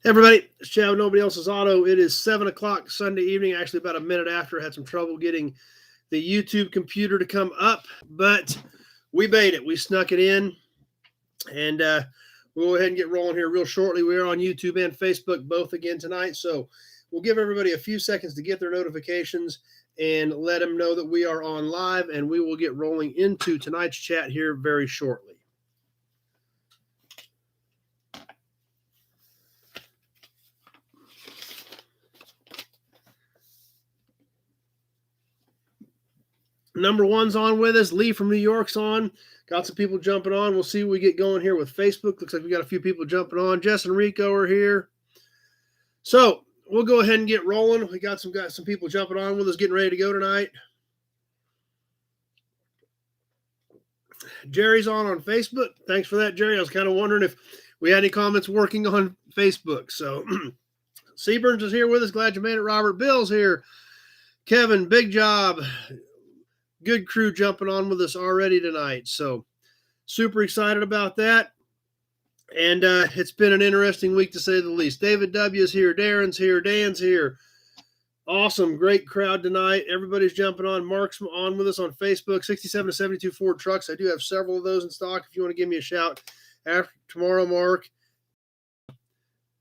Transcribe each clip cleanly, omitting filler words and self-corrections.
Hey everybody, it's Chad with Nobody Else's Auto. It is 7 o'clock Sunday evening, actually about a minute after. I had some trouble getting the YouTube computer to come up, but we made it. We snuck it in, and we'll go ahead and get rolling here real shortly. We are on YouTube and Facebook both again tonight, so we'll give everybody a few seconds to get their notifications and let them know that we are on live, and we will get rolling into tonight's chat here very shortly. Number one's on with us. Lee from New York's on. Got some people jumping on. We'll see what we get going here with Facebook. Looks like we got a few people jumping on. Jess and Rico are here. So we'll go ahead and get rolling. We got some people jumping on with us, getting ready to go tonight. Jerry's on Facebook. Thanks for that, Jerry. I was kind of wondering if we had any comments working on Facebook. So Seaburns is here with us. Glad you made it, Robert. Bill's here. Kevin, big job. Good crew jumping on with us already tonight. So super excited about that. And it's been an interesting week to say the least. David W. is here. Darren's here. Dan's here. Awesome. Great crowd tonight. Everybody's jumping on. Mark's on with us on Facebook. 67 to 72 Ford trucks. I do have several of those in stock. If you want to give me a shout after tomorrow, Mark,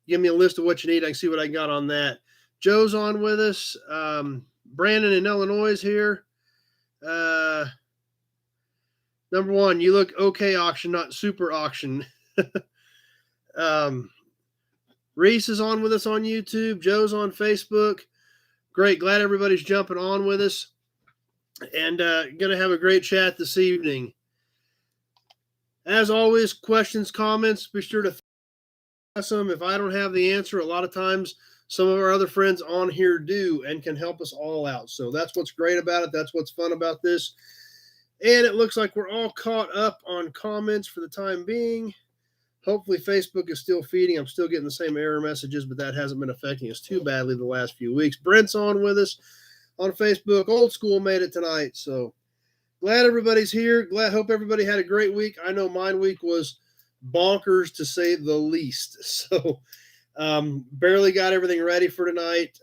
give me a list of what you need. I can see what I got on that. Joe's on with us. Brandon in Illinois is here. Number one, you look okay auction, not super auction. Reese is on with us on YouTube. Joe's on Facebook. Great. Glad everybody's jumping on with us, and going to have a great chat this evening. As always, questions, comments, be sure to ask them. If I don't have the answer, a lot of times some of our other friends on here do and can help us all out. So that's what's great about it. That's what's fun about this. And it looks like we're all caught up on comments for the time being. Hopefully Facebook is still feeding. I'm still getting the same error messages, but that hasn't been affecting us too badly the last few weeks. Brent's on with us on Facebook. Old School made it tonight. So glad everybody's here. Hope everybody had a great week. I know mine week was bonkers to say the least. So barely got everything ready for tonight.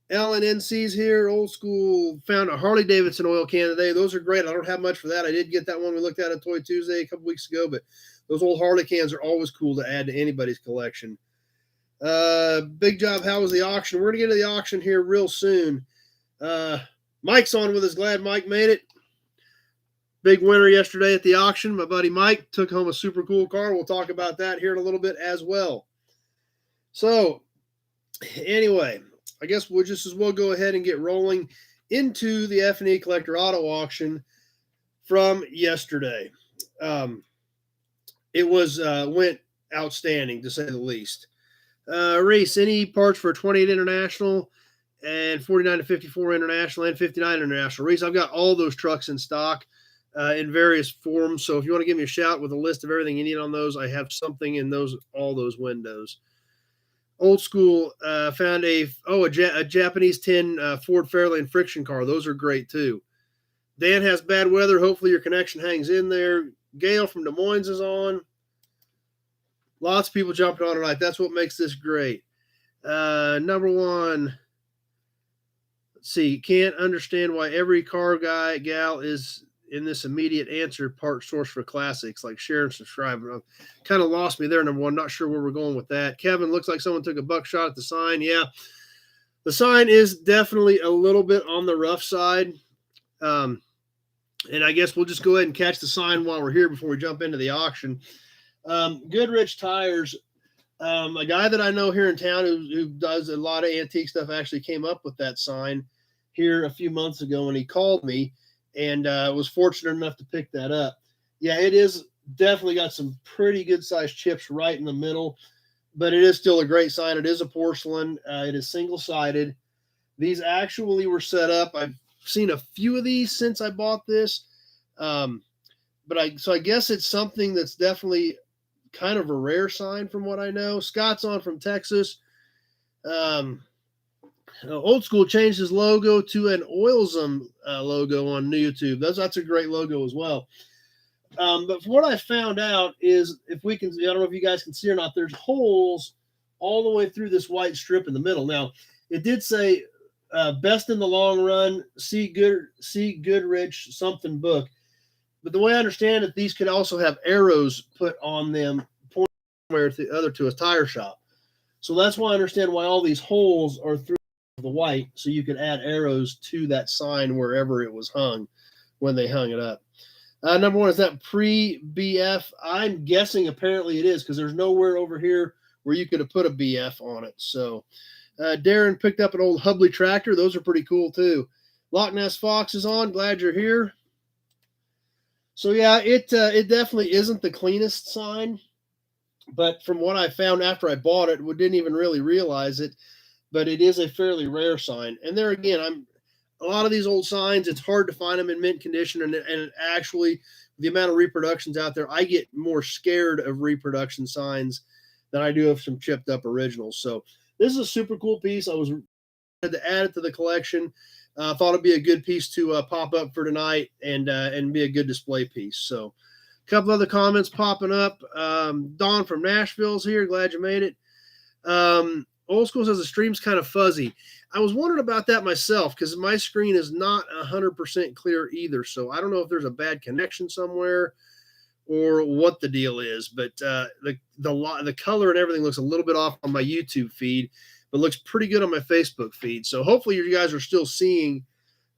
Ellen NC's here. Old School found a Harley Davidson oil can today. Those are great. I don't have much for that. I did get that one we looked at Toy Tuesday a couple weeks ago, but those old Harley cans are always cool to add to anybody's collection. Big job. How was the auction? We're going to get to the auction here real soon. Mike's on with us. Glad Mike made it. Big winner yesterday at the auction. My buddy Mike took home a super cool car. We'll talk about that here in a little bit as well. So anyway, I guess we'll just as well go ahead and get rolling into the F&E Collector Auto Auction from yesterday. It was went outstanding, to say the least. Reese, any parts for 28 International and 49 to 54 International and 59 International? Reese, I've got all those trucks in stock in various forms. So if you want to give me a shout with a list of everything you need on those, I have something in all those windows. Old School found a Japanese tin Ford Fairlane friction car. Those are great too. Dan has bad weather. Hopefully your connection hangs in there. Gail from Des Moines is on. Lots of people jumping on tonight. That's what makes this great. Number one. Let's see. Can't understand why every car guy, gal is in this immediate answer part source for classics, like share and subscribe. Kind of lost me there, number one. Not sure where we're going with that. Kevin, looks like someone took a buckshot at the sign. Yeah, the sign is definitely a little bit on the rough side. And I guess we'll just go ahead and catch the sign while we're here before we jump into the auction. Goodrich Tires, a guy that I know here in town who does a lot of antique stuff actually came up with that sign here a few months ago, and he called me. And was fortunate enough to pick that up. Yeah, it is definitely got some pretty good-sized chips right in the middle, but it is still a great sign. It is a porcelain. It is single-sided. These actually were set up. I've seen a few of these since I bought this, but I guess it's something that's definitely kind of a rare sign from what I know. Scott's on from Texas. Old School changed his logo to an Oilsome logo on YouTube. That's a great logo as well. But from what I found out is, if we can, I don't know if you guys can see or not, there's holes all the way through this white strip in the middle. Now, it did say best in the long run, see Goodrich something book. But the way I understand it, these could also have arrows put on them, pointing somewhere to the other to a tire shop. So that's why I understand why all these holes are through the white, so you could add arrows to that sign wherever it was hung when they hung it up. Number one, is that pre-BF? I'm guessing apparently it is, because there's nowhere over here where you could have put a BF on it. So Darren picked up an old Hubley tractor. Those are pretty cool too. Loch Ness Fox is on. Glad you're here. So yeah, it definitely isn't the cleanest sign, but from what I found after I bought it, we didn't even really realize it, but it is a fairly rare sign. And there again, a lot of these old signs, it's hard to find them in mint condition, and actually the amount of reproductions out there, I get more scared of reproduction signs than I do of some chipped up originals. So this is a super cool piece. I had to add it to the collection. I thought it'd be a good piece to pop up for tonight and be a good display piece. So a couple other comments popping up. Don from Nashville's here. Glad you made it. Old School says the stream's kind of fuzzy. I was wondering about that myself, because my screen is not 100% clear either. So I don't know if there's a bad connection somewhere or what the deal is. But the color and everything looks a little bit off on my YouTube feed, but looks pretty good on my Facebook feed. So hopefully you guys are still seeing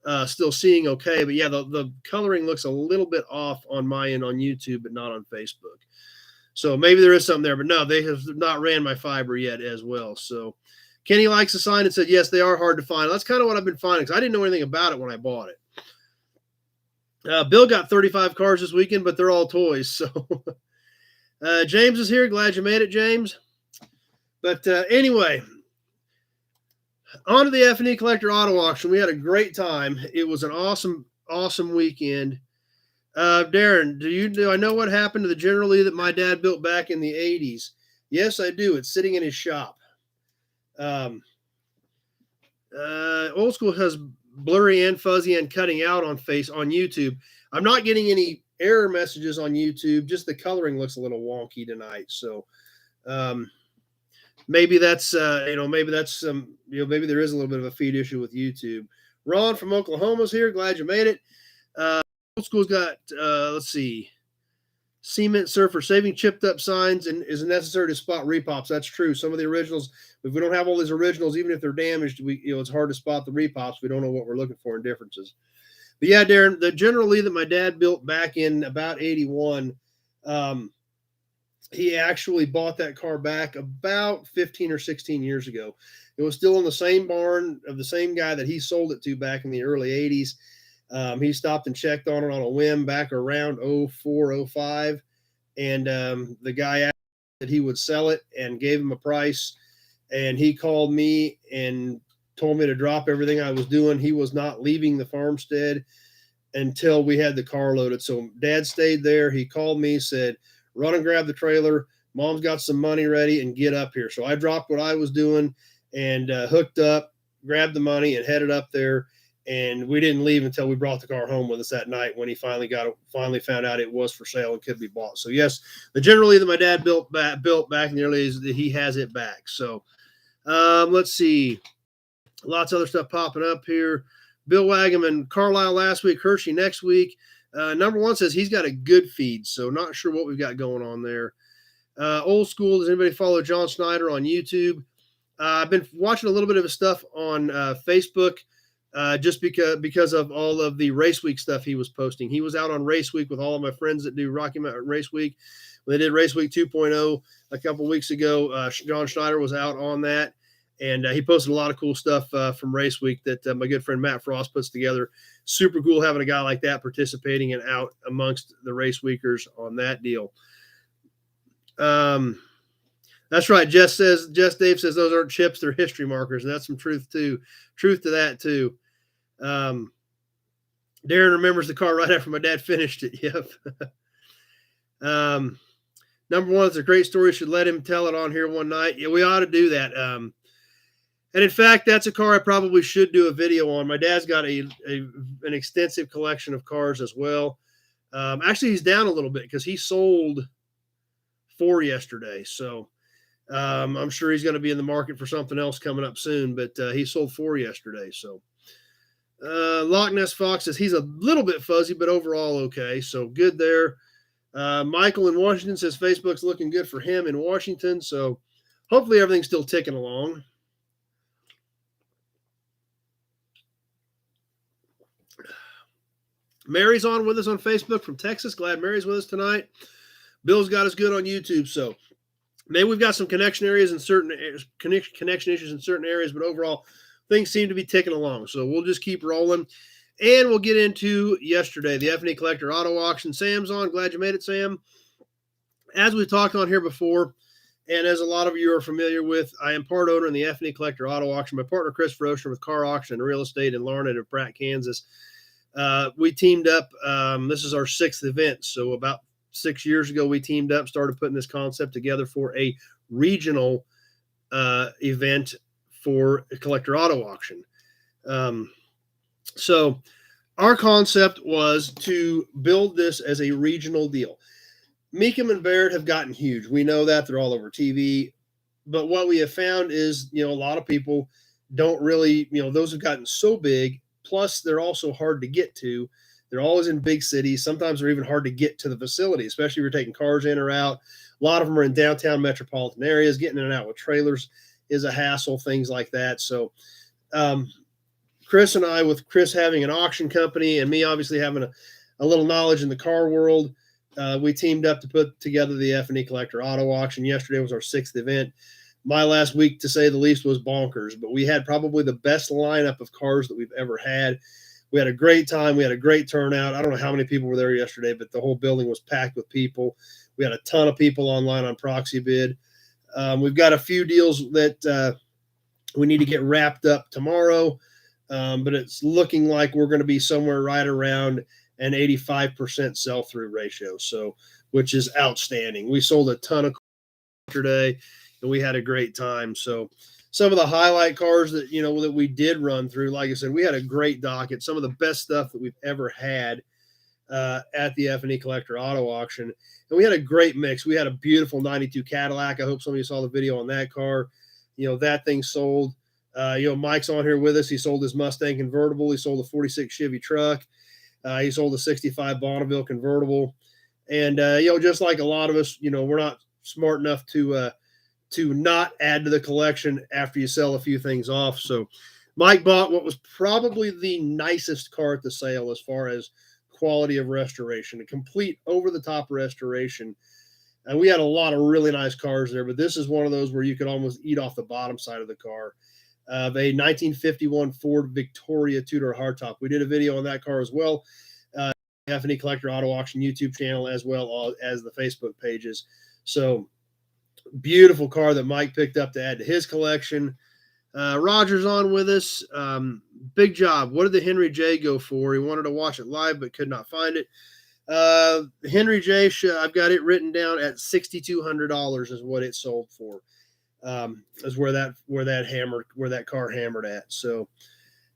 okay. But yeah, the coloring looks a little bit off on my end on YouTube, but not on Facebook. So maybe there is something there, but no, they have not ran my fiber yet as well. So Kenny likes the sign and said, yes, they are hard to find. That's kind of what I've been finding, because I didn't know anything about it when I bought it. Bill got 35 cars this weekend, but they're all toys. So James is here. Glad you made it, James. But anyway, on to the F&E Collector Auto Auction. We had a great time. It was an awesome weekend. Darren, do I know what happened to the General Lee that my dad built back in the 80s? Yes, I do. It's sitting in his shop. Old School has blurry and fuzzy and cutting out on YouTube. I'm not getting any error messages on YouTube. Just the coloring looks a little wonky tonight. So maybe that's maybe that's maybe there is a little bit of a feed issue with YouTube. Ron from Oklahoma's here. Glad you made it. Old School's got let's see, cement surfer saving chipped up signs and is necessary to spot repops. That's true. Some of the originals, if we don't have all these originals, even if they're damaged, it's hard to spot the repops. We don't know what we're looking for in differences. But yeah, Darren, the General Lee that my dad built back in about 81, he actually bought that car back about 15 or 16 years ago. It was still in the same barn of the same guy that he sold it to back in the early 80s. He stopped and checked on it on a whim back around 04, 05. And the guy asked that he would sell it and gave him a price. And he called me and told me to drop everything I was doing. He was not leaving the farmstead until we had the car loaded. So Dad stayed there. He called me, said, run and grab the trailer. Mom's got some money ready and get up here. So I dropped what I was doing and hooked up, grabbed the money and headed up there. And we didn't leave until we brought the car home with us that night when he finally found out it was for sale and could be bought. So yes, the General Lee that my dad built back in the early days, he has it back. So let's see. Lots of other stuff popping up here. Bill Wagum and Carlisle last week, Hershey next week. Number one says he's got a good feed, so not sure what we've got going on there. Old School, does anybody follow John Schneider on YouTube? I've been watching a little bit of his stuff on Facebook. Just because of all of the Race Week stuff he was posting. He was out on Race Week with all of my friends that do Rocky Mountain Race Week. When they did Race Week 2.0 a couple weeks ago, John Schneider was out on that, and he posted a lot of cool stuff from Race Week that my good friend Matt Frost puts together. Super cool having a guy like that participating and out amongst the Race Weekers on that deal. That's right. Dave says those aren't chips, they're history markers, and that's some truth to that too. Darren remembers the car right after my dad finished it. Yep. Number one, it's a great story. Should let him tell it on here one night. Yeah, we ought to do that. And in fact, that's a car I probably should do a video on. My dad's got an extensive collection of cars as well. Actually, he's down a little bit because he sold 4 yesterday. So I'm sure he's going to be in the market for something else coming up soon, but he sold 4 yesterday. So Loch Ness Fox says he's a little bit fuzzy, but overall okay. So good there. Michael in Washington says Facebook's looking good for him in Washington. So hopefully everything's still ticking along. Mary's on with us on Facebook from Texas. Glad Mary's with us tonight. Bill's got us good on YouTube. So maybe we've got some connection issues in certain areas, but overall things seem to be ticking along. So we'll just keep rolling. And we'll get into yesterday, the F&E Collector Auto Auction. Sam's on. Glad you made it, Sam. As we've talked on here before, and as a lot of you are familiar with, I am part owner in the F&E Collector Auto Auction. My partner, Chris Frosher, with Car Auction and Real Estate in Larned and Pratt, Kansas. We teamed up. This is our 6th event. So about 6 years ago, we teamed up, started putting this concept together for a regional event for a collector auto auction. So our concept was to build this as a regional deal. Mecum and Barrett have gotten huge. We know that. They're all over TV. But what we have found is, a lot of people don't really, those have gotten so big. Plus, they're also hard to get to. They're always in big cities. Sometimes they're even hard to get to the facility, especially if you're taking cars in or out. A lot of them are in downtown metropolitan areas. Getting in and out with trailers is a hassle, things like that. So Chris and I, with Chris having an auction company and me obviously having a little knowledge in the car world, we teamed up to put together the F&E Collector Auto Auction. Yesterday was our 6th event. My last week, to say the least, was bonkers, but we had probably the best lineup of cars that we've ever had. We had a great time. We had a great turnout. I don't know how many people were there yesterday, but the whole building was packed with people. We had a ton of people online on proxy bid. We've got a few deals that we need to get wrapped up tomorrow, but it's looking like we're going to be somewhere right around an 85% sell-through ratio, so which is outstanding. We sold a ton of cars yesterday, and we had a great time. So some of the highlight cars that that we did run through, like I said, we had a great docket. Some of the best stuff that we've ever had at the F&E Collector Auto Auction, and we had a great mix. We had a beautiful '92 Cadillac. I hope some of you saw the video on that car. That thing sold. Mike's on here with us. He sold his Mustang convertible. He sold a '46 Chevy truck. He sold a '65 Bonneville convertible. And just like a lot of us, we're not smart enough to not add to the collection after you sell a few things off. So Mike bought what was probably the nicest car at the sale as far as quality of restoration, a complete over-the-top restoration. And we had a lot of really nice cars there, but this is one of those where you could almost eat off the bottom side of the car. Of a 1951 Ford Victoria Tudor hardtop. We did a video on that car as well. F&E Collector Auto Auction YouTube channel, as well as the Facebook pages. So beautiful car that Mike picked up to add to his collection. Roger's on with us. Big job. What did the Henry J go for? He wanted to watch it live, but could not find it. Henry J, I've got it written down at $6,200 is what it sold for. Is where that car hammered at. So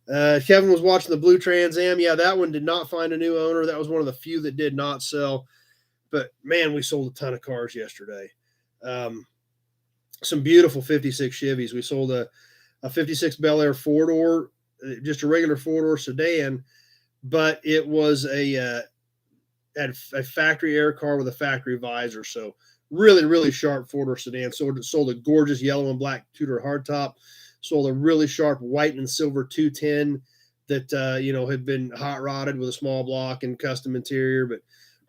Kevin was watching the blue Trans Am. Yeah, that one did not find a new owner. That was one of the few that did not sell. But man, we sold a ton of cars yesterday. Some beautiful 56 Chevys. We sold a 56 Bel Air 4-door, just a regular 4-door sedan, but it was had a factory air car with a factory visor. So really, really sharp 4-door sedan. Sold a gorgeous yellow and black Tudor hardtop. Sold a really sharp white and silver 210 that had been hot rodded with a small block and custom interior, but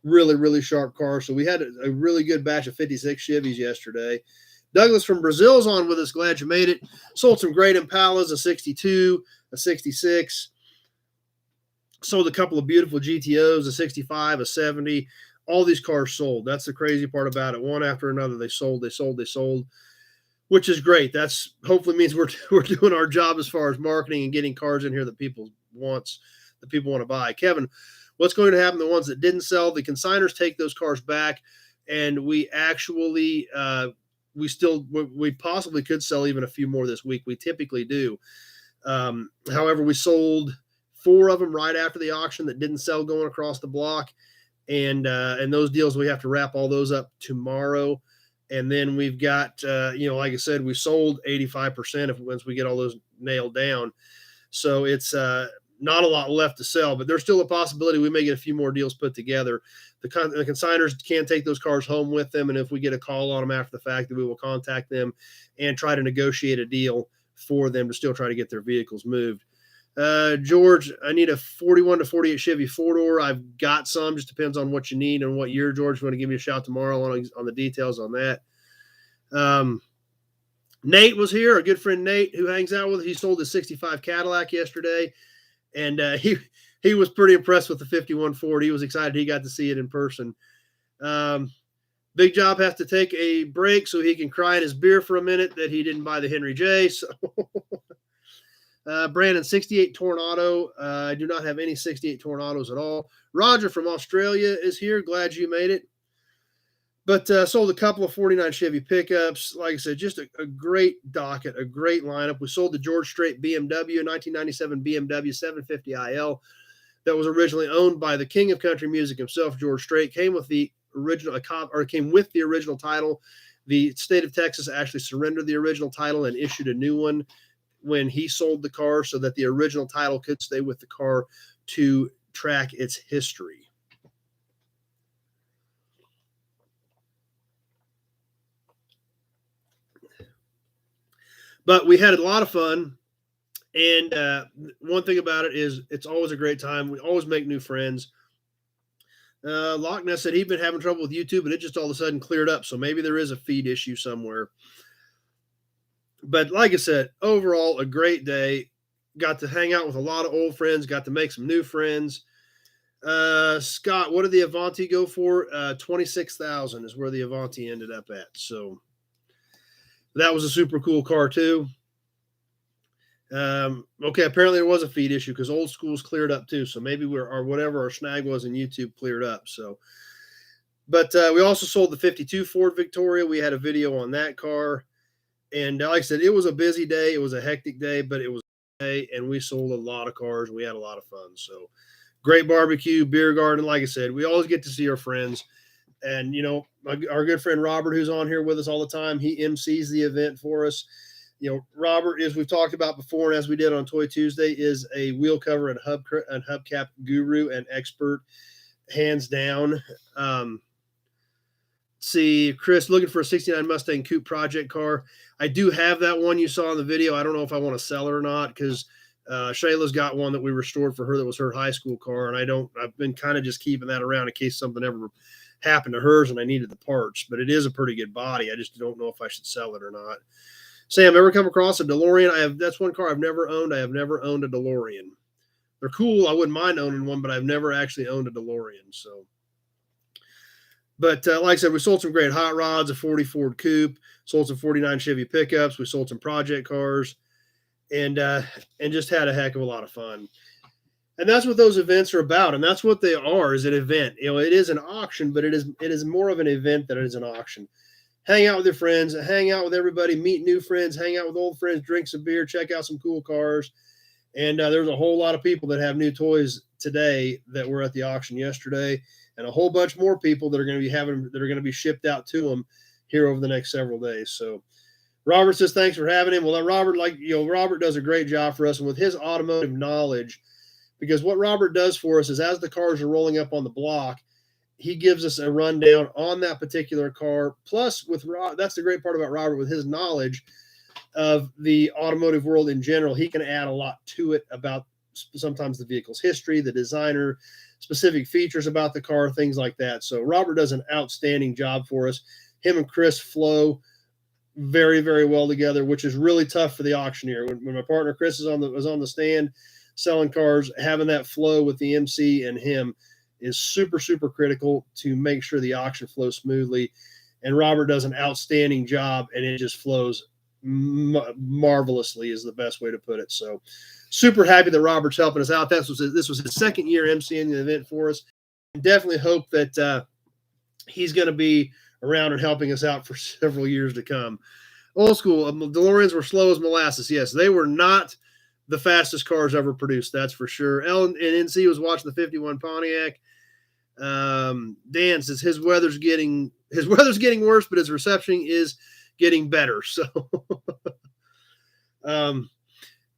really, really sharp car. So we had a really good batch of 56 Chevys yesterday. Douglas from Brazil's on with us. Glad you made it. Sold some great Impalas, a 62, a 66. Sold a couple of beautiful GTOs, a 65, a 70. All these cars sold. That's the crazy part about it. One after another, they sold, which is great. That's hopefully means we're doing our job as far as marketing and getting cars in here that people want to buy. Kevin, what's going to happen to the ones that didn't sell? The consigners take those cars back, and we actually we possibly could sell even a few more this week. We typically do. However, we sold 4 of them right after the auction that didn't sell going across the block. And those deals, we have to wrap all those up tomorrow. And then we've got, like I said, we sold 85% once we get all those nailed down. So it's not a lot left to sell, but there's still a possibility we may get a few more deals put together. The consigners can't take those cars home with them. And if we get a call on them after the fact, that we will contact them and try to negotiate a deal for them to still try to get their vehicles moved. George, I need a 41 to 48 Chevy 4-door. I've got some, just depends on what you need and what year. George, you want to give me a shout tomorrow on the details on that. Nate was here, a good friend Nate, who hangs out with us. He sold his 65 Cadillac yesterday, and he was pretty impressed with the 51 Ford. He was excited he got to see it in person. Big Job has to take a break so he can cry in his beer for a minute that he didn't buy the Henry J. So Brandon, 68 Tornado. I do not have any 68 Tornadoes at all. Roger from Australia is here. Glad you made it. But sold a couple of 49 Chevy pickups. Like I said, just a great docket, a great lineup. We sold the George Strait BMW, 1997 BMW 750IL that was originally owned by the king of country music himself, George Strait. Came with the original title. The state of Texas actually surrendered the original title and issued a new one when he sold the car so that the original title could stay with the car to track its history. But we had a lot of fun, and one thing about it is it's always a great time. We always make new friends. Loch Ness said he'd been having trouble with YouTube, but it just all of a sudden cleared up, so maybe there is a feed issue somewhere. But like I said, overall, a great day. Got to hang out with a lot of old friends, got to make some new friends. Scott, what did the Avanti go for? $26,000 is where the Avanti ended up at, so that was a super cool car too. Okay, apparently there was a feed issue because Old School's cleared up too. So maybe whatever our snag was in YouTube cleared up. So, but we also sold the 52 Ford Victoria. We had a video on that car. And like I said, it was a busy day. It was a hectic day, but it was a day, and we sold a lot of cars. We had a lot of fun. So great barbecue, beer garden. Like I said, we always get to see our friends. And, our good friend Robert, who's on here with us all the time, he MCs the event for us. Robert, as we've talked about before, and as we did on Toy Tuesday, is a wheel cover and hubcap guru and expert, hands down. See, Chris, looking for a 69 Mustang Coupe project car. I do have that one you saw in the video. I don't know if I want to sell it or not because Shayla's got one that we restored for her that was her high school car, and I've been kind of just keeping that around in case something ever happened to hers and I needed the parts, but it is a pretty good body. I just don't know if I should sell it or not. Sam, ever come across a DeLorean? That's one car I've never owned. I have never owned a DeLorean. They're cool. I wouldn't mind owning one, but I've never actually owned a DeLorean. So, but like I said, we sold some great hot rods, a 40 Ford Coupe, sold some 49 Chevy pickups. We sold some project cars, and just had a heck of a lot of fun. And that's what those events are about. And that's what they are, is an event. It is an auction, but it is more of an event than it is an auction. Hang out with your friends, hang out with everybody, meet new friends, hang out with old friends, drink some beer, check out some cool cars. And there's a whole lot of people that have new toys today that were at the auction yesterday, and a whole bunch more people that are going to be shipped out to them here over the next several days. So Robert says, thanks for having him. Well, Robert, Robert does a great job for us, and with his automotive knowledge, because what Robert does for us is as the cars are rolling up on the block, he gives us a rundown on that particular car. Plus, that's the great part about Robert, with his knowledge of the automotive world in general, he can add a lot to it about sometimes the vehicle's history, the designer, specific features about the car, things like that. So Robert does an outstanding job for us. Him and Chris flow very, very well together, which is really tough for the auctioneer. When my partner Chris was on the stand selling cars, having that flow with the MC and him is super, super critical to make sure the auction flows smoothly. And Robert does an outstanding job, and it just flows marvelously is the best way to put it. So super happy that Robert's helping us out. This was his second year MCing the event for us. And definitely hope that he's going to be around and helping us out for several years to come. Old School, DeLoreans were slow as molasses. Yes, they were not the fastest cars ever produced, that's for sure. L and NC was watching the 51 Pontiac. Dan says his weather's getting worse, but his reception is getting better. So,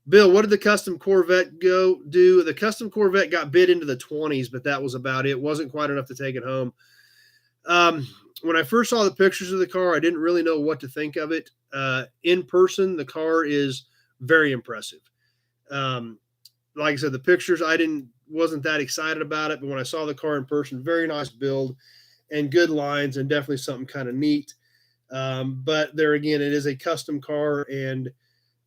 Bill, what did the custom Corvette do? The custom Corvette got bid into the 20s, but that was about it. Wasn't quite enough to take it home. When I first saw the pictures of the car, I didn't really know what to think of it. In person, the car is very impressive. Like I said, the pictures, wasn't that excited about it, but when I saw the car in person, very nice build and good lines and definitely something kind of neat. But there again, it is a custom car, and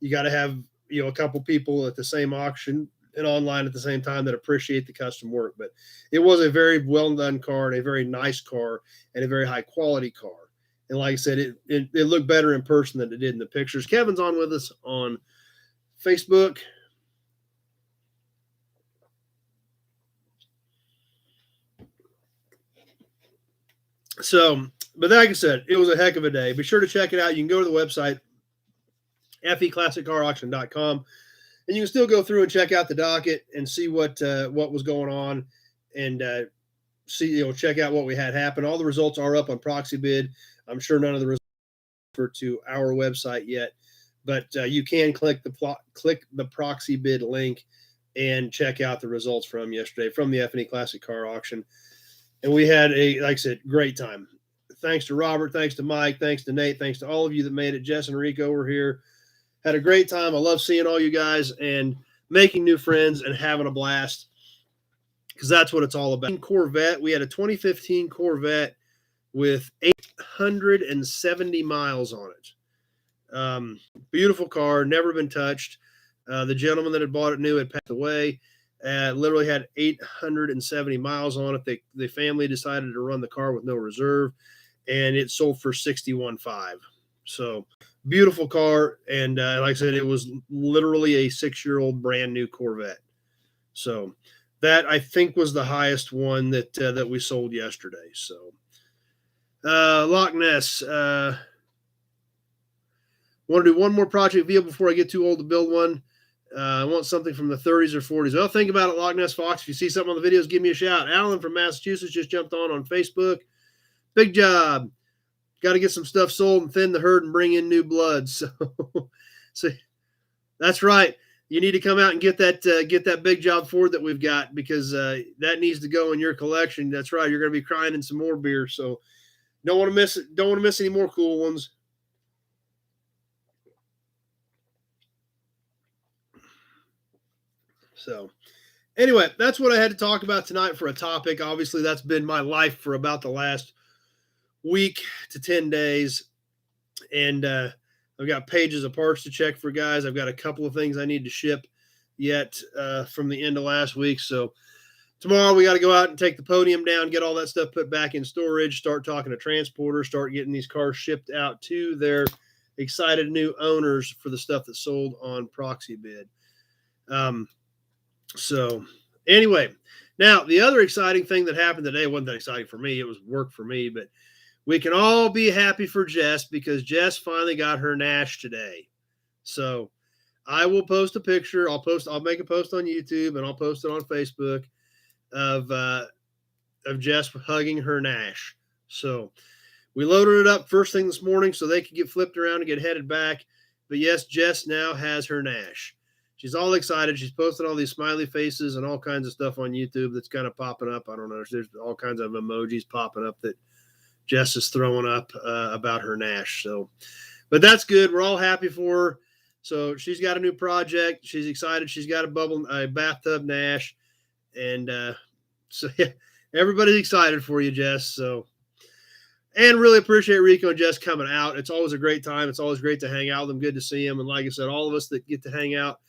you got to have, a couple people at the same auction and online at the same time that appreciate the custom work. But it was a very well done car and a very nice car and a very high quality car. And like I said, it looked better in person than it did in the pictures. Kevin's on with us on Facebook. So, but like I said, it was a heck of a day. Be sure to check it out. You can go to the website, feclassiccarauction.com, and you can still go through and check out the docket and see what was going on, and see, check out what we had happen. All the results are up on Proxy Bid. I'm sure none of the results are to our website yet, but you can click the Proxy Bid link and check out the results from yesterday from the F&E Classic Car Auction. And we had like I said, great time. Thanks to Robert, thanks to Mike, thanks to Nate, thanks to all of you that made it. Jess and Rico were here. Had a great time. I love seeing all you guys and making new friends and having a blast, because that's what it's all about. Corvette. We had a 2015 Corvette with 870 miles on it. Beautiful car, never been touched. The gentleman that had bought it new had passed away. Literally had 870 miles on it. The family decided to run the car with no reserve, and it sold for $61,500. So beautiful car. And like I said, it was literally a 6-year-old brand new Corvette. So that, I think, was the highest one that we sold yesterday. So Loch Ness, want to do one more project vehicle before I get too old to build one. I want something from the 30s or 40s. Well, think about it, Loch Ness Fox. If you see something on the videos, give me a shout. Alan from Massachusetts just jumped on Facebook. Big job. Got to get some stuff sold and thin the herd and bring in new blood. So that's right. You need to come out and get that big job Ford that we've got, because that needs to go in your collection. That's right. You're going to be crying in some more beer. So don't want to miss it. Don't want to miss any more cool ones. So anyway, that's what I had to talk about tonight for a topic. Obviously, that's been my life for about the last week to 10 days. And I've got pages of parts to check for guys. I've got a couple of things I need to ship yet from the end of last week. So tomorrow we got to go out and take the podium down, get all that stuff put back in storage, start talking to transporters, start getting these cars shipped out to their excited new owners for the stuff that sold on Proxy Bid. So anyway, now the other exciting thing that happened today wasn't that exciting for me. It was work for me, but we can all be happy for Jess, because Jess finally got her Nash today. So I will post a picture. I'll make a post on YouTube, and I'll post it on Facebook of Jess hugging her Nash. So we loaded it up first thing this morning so they could get flipped around and get headed back. But yes, Jess now has her Nash. She's all excited. She's posted all these smiley faces and all kinds of stuff on YouTube that's kind of popping up. I don't know. There's all kinds of emojis popping up that Jess is throwing up about her Nash. So, but that's good. We're all happy for her. So she's got a new project. She's excited. She's got a bathtub Nash. And so yeah, everybody's excited for you, Jess. So, and really appreciate Rico and Jess coming out. It's always a great time. It's always great to hang out with them. Good to see them. And like I said, all of us that get to hang out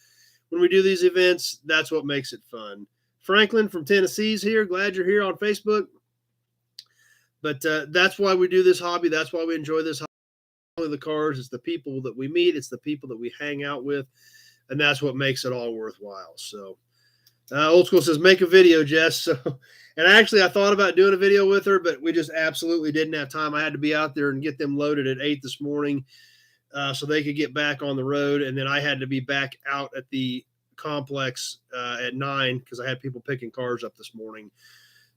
when we do these events, that's what makes it fun. Franklin from Tennessee's here. Glad you're here on Facebook. But that's why we do this hobby. That's why we enjoy this hobby. Only the cars. It's the people that we meet. It's the people that we hang out with. And that's what makes it all worthwhile. So Old School says, make a video, Jess. So, and actually, I thought about doing a video with her, but we just absolutely didn't have time. I had to be out there and get them loaded at 8 this morning so they could get back on the road. And then I had to be back out at the complex at 9 because I had people picking cars up this morning.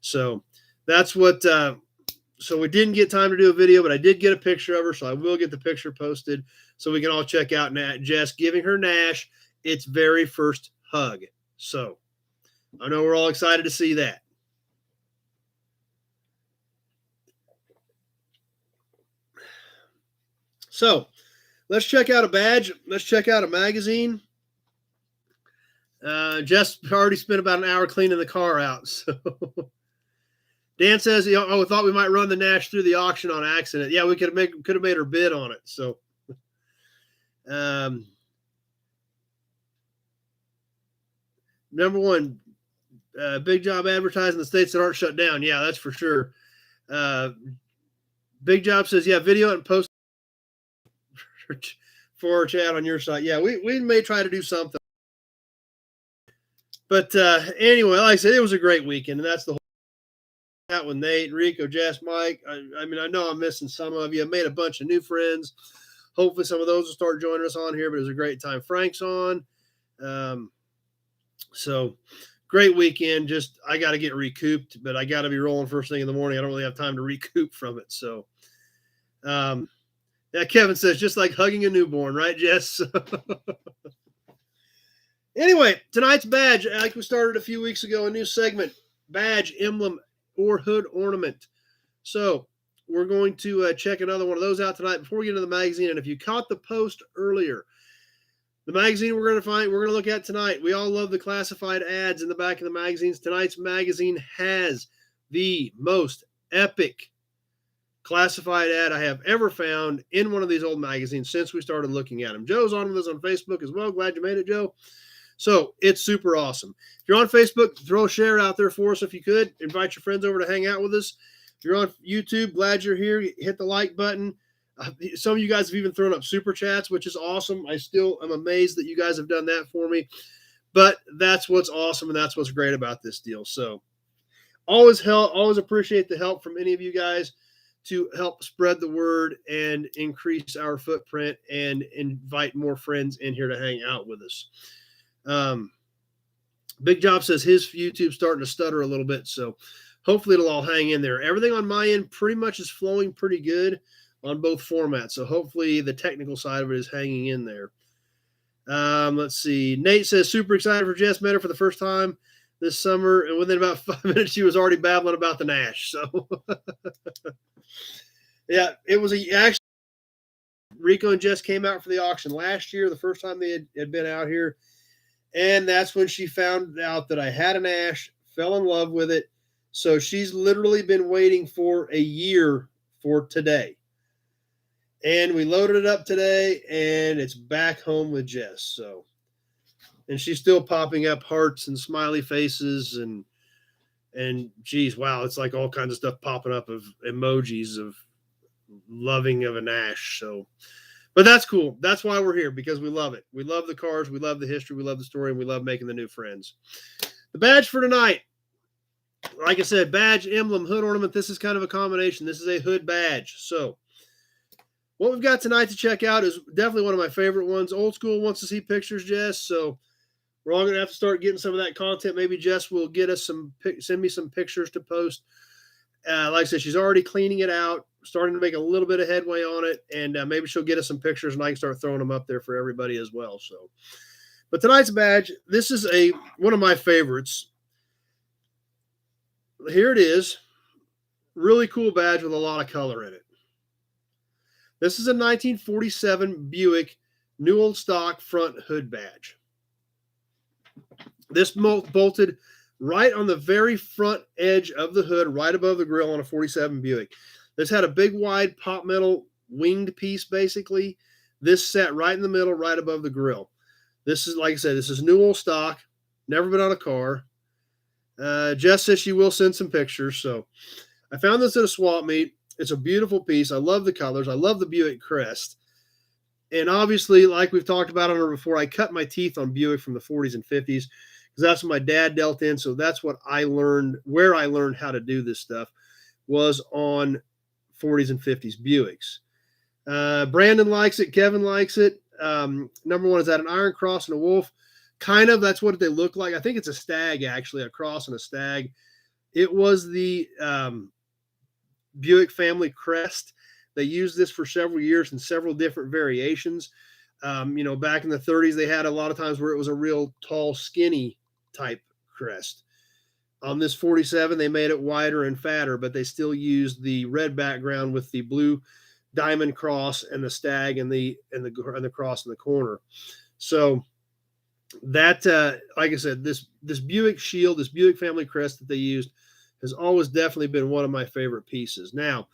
So that's what, so we didn't get time to do a video, but I did get a picture of her. So I will get the picture posted so we can all check out Jess giving her Nash its very first hug. So I know we're all excited to see that. So let's check out a badge. Let's check out a magazine. Jess already spent about an hour cleaning the car out. So Dan says, we thought we might run the Nash through the auction on accident. Yeah, we could have made her bid on it. So, number one, big job advertising the states that aren't shut down. Yeah, that's for sure. Big Job says, yeah, video it and post for chat on your site. Yeah, we may try to do something. But anyway, like I said, it was a great weekend, and that's the whole out with Nate, Rico, Jess, Mike. I mean, I know I'm missing some of you. I made a bunch of new friends. Hopefully some of those will start joining us on here, but it was a great time. Frank's on. So great weekend. Just, I got to get recouped, but I got to be rolling first thing in the morning. I don't really have time to recoup from it. So, yeah, Kevin says, just like hugging a newborn, right, Jess? Anyway, tonight's badge, like we started a few weeks ago, a new segment, badge, emblem, or hood ornament. So we're going to check another one of those out tonight before we get into the magazine. And if you caught the post earlier, the magazine we're going to look at tonight, we all love the classified ads in the back of the magazines. Tonight's magazine has the most epic classified ad I have ever found in one of these old magazines since we started looking at them. Joe's on with us on Facebook as well. Glad you made it, Joe. So it's super awesome. If you're on Facebook, throw a share out there for us if you could. Invite your friends over to hang out with us. If you're on YouTube, glad you're here. Hit the like button. Some of you guys have even thrown up super chats, which is awesome. I still am amazed that you guys have done that for me. But that's what's awesome, and that's what's great about this deal. So always appreciate the help from any of you guys to help spread the word and increase our footprint and invite more friends in here to hang out with us. Big Job says his YouTube's starting to stutter a little bit, so hopefully it'll all hang in there. Everything on my end pretty much is flowing pretty good on both formats, so hopefully the technical side of it is hanging in there. Let's see. Nate says, super excited for Jess. Met her for the first time this summer, and within about 5 minutes, she was already babbling about the Nash. So, yeah, it was actually Rico and Jess came out for the auction last year, the first time they had been out here. And that's when she found out that I had a Nash, fell in love with it. So she's literally been waiting for a year for today. And we loaded it up today, and it's back home with Jess. So, and she's still popping up hearts and smiley faces and geez, wow, it's like all kinds of stuff popping up of emojis of loving of a Nash. So, but that's cool. That's why we're here, because we love it. We love the cars. We love the history. We love the story. And we love making the new friends. The badge for tonight, like I said, badge, emblem, hood ornament. This is kind of a combination. This is a hood badge. So what we've got tonight to check out is definitely one of my favorite ones. Old School wants to see pictures, Jess. So we're all going to have to start getting some of that content. Maybe Jess will get us send me some pictures to post. Like I said, she's already cleaning it out, starting to make a little bit of headway on it, and maybe she'll get us some pictures, and I can start throwing them up there for everybody as well. So, but tonight's badge, this is one of my favorites. Here it is, really cool badge with a lot of color in it. This is a 1947 Buick Newell stock front hood badge. This bolted right on the very front edge of the hood, right above the grill on a 47 Buick. This had a big, wide pop metal winged piece, basically. This sat right in the middle, right above the grill. This is, like I said, this is Newell stock. Never been on a car. Jess says she will send some pictures. So I found this at a swap meet. It's a beautiful piece. I love the colors. I love the Buick crest. And obviously, like we've talked about on her before, I cut my teeth on Buick from the 40s and 50s because that's what my dad dealt in. So that's what I learned, where I learned how to do this stuff was on 40s and 50s Buicks. Brandon likes it. Kevin likes it. Number one is that an iron cross and a wolf. Kind of, that's what they look like. I think it's a stag, actually, a cross and a stag. It was the Buick family crest. They used this for several years in several different variations. Back in the 30s, they had a lot of times where it was a real tall, skinny type crest. On this 47, they made it wider and fatter, but they still used the red background with the blue diamond cross and the stag and the cross in the corner. So that, like I said, this Buick shield, this Buick family crest that they used, has always definitely been one of my favorite pieces. Now,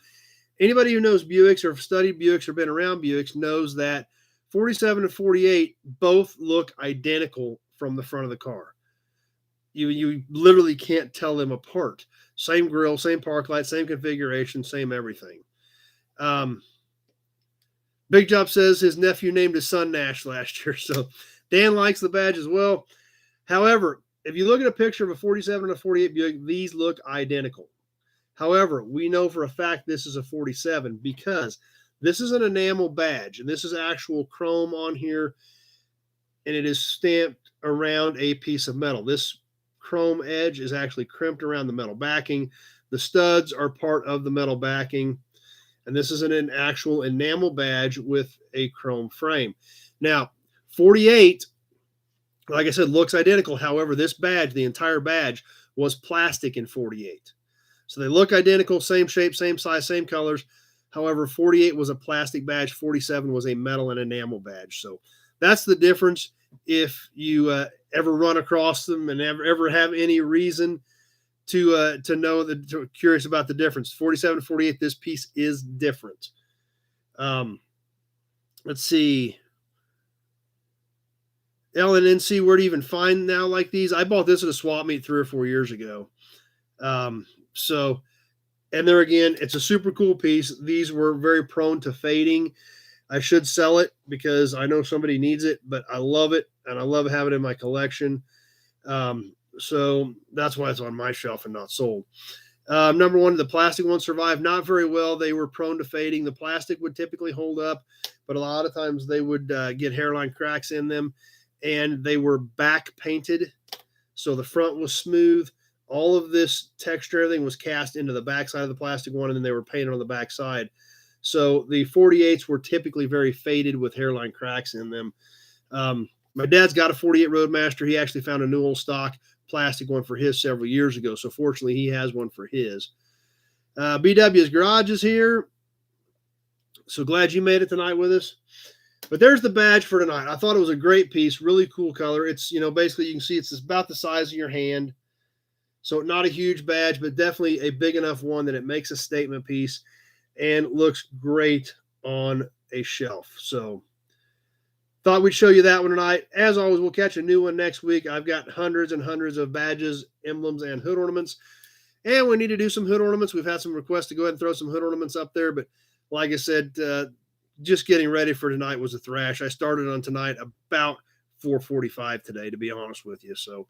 anybody who knows Buicks or have studied Buicks or been around Buicks knows that 47 and 48 both look identical from the front of the car. You literally can't tell them apart. Same grille, same park light, same configuration, same everything. Big Job says his nephew named his son Nash last year, so Dan likes the badge as well. However, if you look at a picture of a 47 and a 48 Buick, these look identical. However, we know for a fact this is a 47 because this is an enamel badge, and this is actual chrome on here, and it is stamped around a piece of metal. This chrome edge is actually crimped around the metal backing. The studs are part of the metal backing, and this is an actual enamel badge with a chrome frame. Now, 48, like I said, looks identical. However, this badge, the entire badge, was plastic in 48. So they look identical, same shape, same size, same colors. However, 48 was a plastic badge. 47 was a metal and enamel badge. So that's the difference. If you ever run across them and ever have any reason to know that, to curious about the difference, 47 to 48, this piece is different. Let's see. LNNC, where to even find now like these? I bought this at a swap meet 3 or 4 years ago. And there again, it's a super cool piece. These were very prone to fading. I should sell it because I know somebody needs it, but I love it and I love having it in my collection. So that's why it's on my shelf and not sold. Number one, the plastic ones survived not very well. They were prone to fading. The plastic would typically hold up, but a lot of times they would get hairline cracks in them, and they were back painted. So the front was smooth. All of this texture, everything was cast into the backside of the plastic one, and then they were painted on the backside. So the 48s were typically very faded with hairline cracks in them. My dad's got a 48 Roadmaster. He actually found a Newell stock plastic one for his several years ago. So fortunately, he has one for his. BW's Garage is here. So glad you made it tonight with us. But there's the badge for tonight. I thought it was a great piece, really cool color. It's, basically you can see it's about the size of your hand. So not a huge badge, but definitely a big enough one that it makes a statement piece and looks great on a shelf. So thought we'd show you that one tonight. As always, we'll catch a new one next week. I've got hundreds and hundreds of badges, emblems, and hood ornaments. And we need to do some hood ornaments. We've had some requests to go ahead and throw some hood ornaments up there. But like I said, just getting ready for tonight was a thrash. I started on tonight about 4:45 today, to be honest with you. So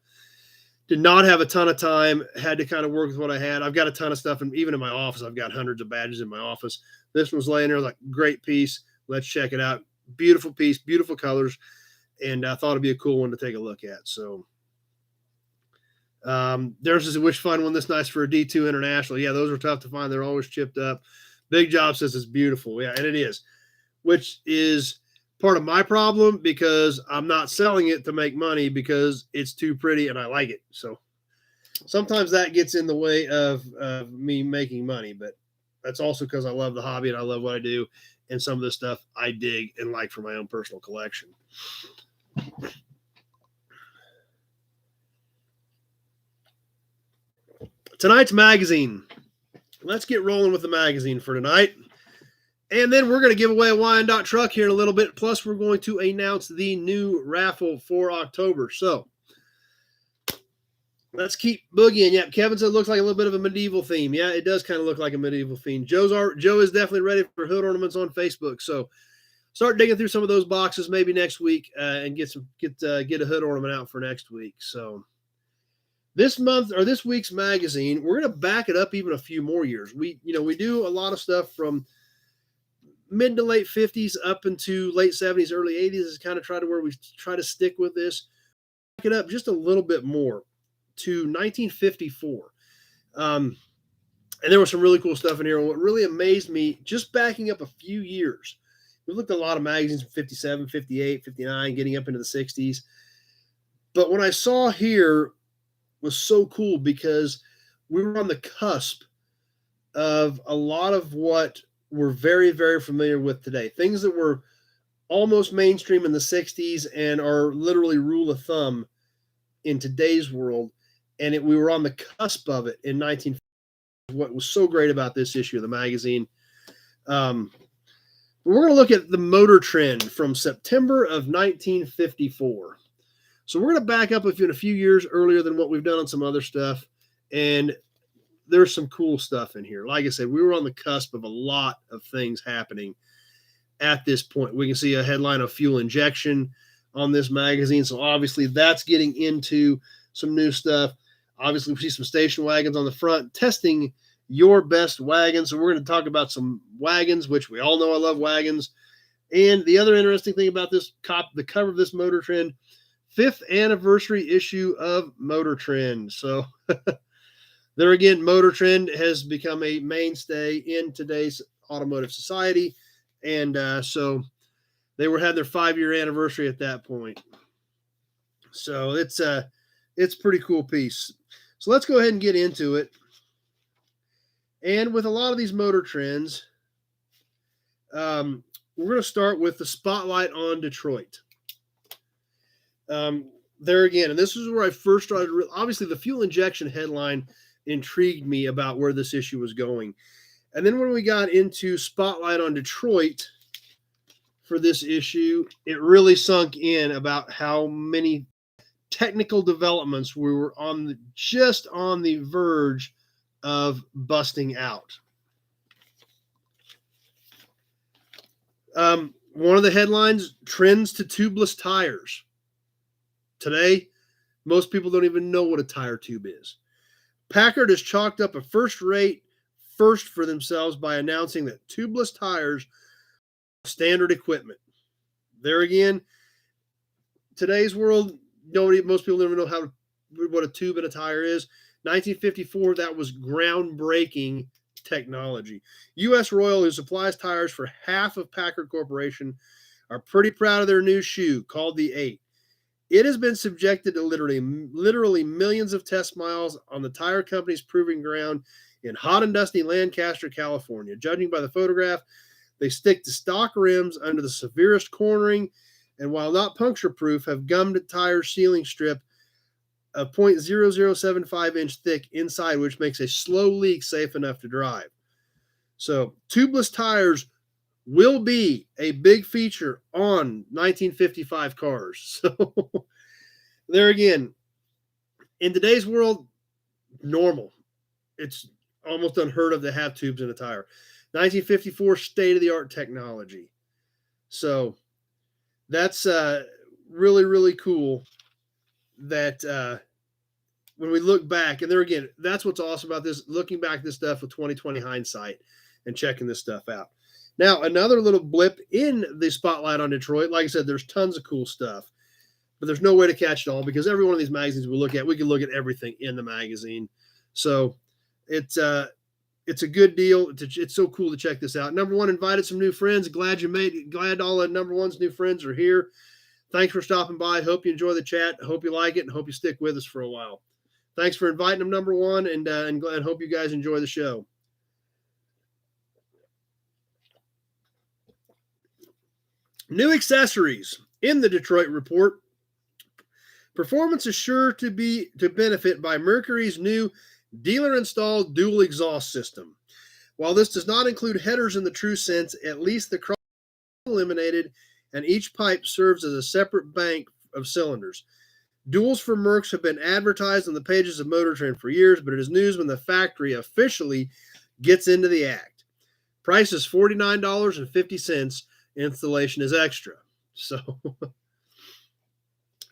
did not have a ton of time. Had to kind of work with what I had. I've got a ton of stuff, and even in my office, I've got hundreds of badges in my office. This one's laying there like great piece. Let's check it out. Beautiful piece, beautiful colors, and I thought it'd be a cool one to take a look at. So there's this Wish Fund one that's nice for a D2 International. Yeah, those are tough to find. They're always chipped up. Big Job says it's beautiful. Yeah, and it is, which is part of my problem because I'm not selling it to make money because it's too pretty and I like it. So sometimes that gets in the way of me making money, but that's also because I love the hobby and I love what I do. And some of this stuff I dig and like for my own personal collection. Tonight's magazine. Let's get rolling with the magazine for tonight. And then we're going to give away a Wyandotte truck here in a little bit. Plus, we're going to announce the new raffle for October. So let's keep boogieing. Yeah, Kevin said it looks like a little bit of a medieval theme. Yeah, it does kind of look like a medieval theme. Joe is definitely ready for hood ornaments on Facebook. So start digging through some of those boxes maybe next week and get a hood ornament out for next week. So this week's magazine, we're going to back it up even a few more years. We do a lot of stuff from mid to late 50s up into late 70s, early 80s is kind of where we try to stick with this. Back it up just a little bit more to 1954. And there was some really cool stuff in here. And what really amazed me, just backing up a few years, we looked at a lot of magazines from 57, 58, 59, getting up into the 60s. But what I saw here was so cool because we were on the cusp of a lot of what we're very, very familiar with today. Things that were almost mainstream in the 60s and are literally rule of thumb in today's world. And we were on the cusp of it in 1950. What was so great about this issue of the magazine. We're going to look at the motor trend from September of 1954. So we're going to back up a few years earlier than what we've done on some other stuff. And there's some cool stuff in here. Like I said, we were on the cusp of a lot of things happening at this point. We can see a headline of fuel injection on this magazine. So obviously that's getting into some new stuff. Obviously we see some station wagons on the front testing your best wagon. So we're going to talk about some wagons, which we all know I love wagons. And the other interesting thing about this the cover of this Motor Trend, 5th anniversary issue of Motor Trend. So there again, Motor Trend has become a mainstay in today's automotive society. And so they had their 5-year anniversary at that point. So it's a pretty cool piece. So let's go ahead and get into it. And with a lot of these motor trends, we're going to start with the spotlight on Detroit. There again, and this is where I first started. Obviously, the fuel injection headline intrigued me about where this issue was going. And then when we got into spotlight on Detroit for this issue, it really sunk in about how many technical developments we were just on the verge of busting out. One of the headlines, trends to tubeless tires. Today, most people don't even know what a tire tube is. Packard has chalked up a first-rate first for themselves by announcing that tubeless tires are standard equipment. There again, today's world, most people don't even know what a tube and a tire is. 1954, that was groundbreaking technology. U.S. Royal, who supplies tires for half of Packard Corporation, are pretty proud of their new shoe called the 8. It has been subjected to literally millions of test miles on the tire company's proving ground in hot and dusty Lancaster, California. Judging by the photograph, they stick to stock rims under the severest cornering, and while not puncture-proof, have gummed tire sealing strip a 0.0075-inch thick inside, which makes a slow leak safe enough to drive. So tubeless tires will be a big feature on 1955 cars. So there again, in today's world, normal. It's almost unheard of to have tubes in a tire. 1954 state-of-the-art technology. So that's really, really cool that when we look back, and there again, that's what's awesome about this, looking back at this stuff with 2020 hindsight and checking this stuff out. Now, another little blip in the spotlight on Detroit. Like I said, there's tons of cool stuff, but there's no way to catch it all because every one of these magazines we can look at everything in the magazine. So it's a good deal. It's so cool to check this out. Number one, invited some new friends. Glad all the number one's new friends are here. Thanks for stopping by. Hope you enjoy the chat. Hope you like it, and hope you stick with us for a while. Thanks for inviting them, number one, and hope you guys enjoy the show. New accessories in the Detroit report. Performance is sure to benefit by Mercury's new dealer-installed dual exhaust system. While this does not include headers in the true sense, at least the cross is eliminated, and each pipe serves as a separate bank of cylinders. Duals for Mercs have been advertised on the pages of Motor Trend for years, but it is news when the factory officially gets into the act. Price is $49.50. Installation is extra. So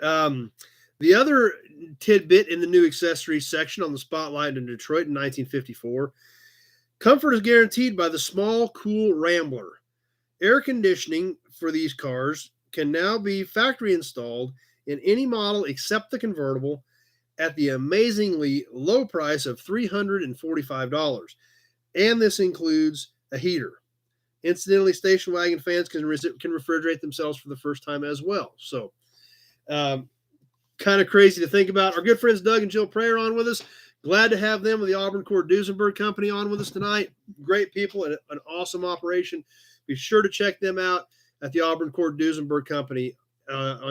the other tidbit in the new accessories section on the spotlight in Detroit in 1954, comfort is guaranteed by the small, cool Rambler. Air conditioning for these cars can now be factory installed in any model except the convertible, at the amazingly low price of $345. And this includes a heater. Incidentally, station wagon fans can refrigerate themselves for the first time as well. So, kind of crazy to think about. Our good friends Doug and Jill Prayer on with us. Glad to have them with the Auburn Cord Duesenberg Company on with us tonight. Great people and an awesome operation. Be sure to check them out at the Auburn Cord Duesenberg Company.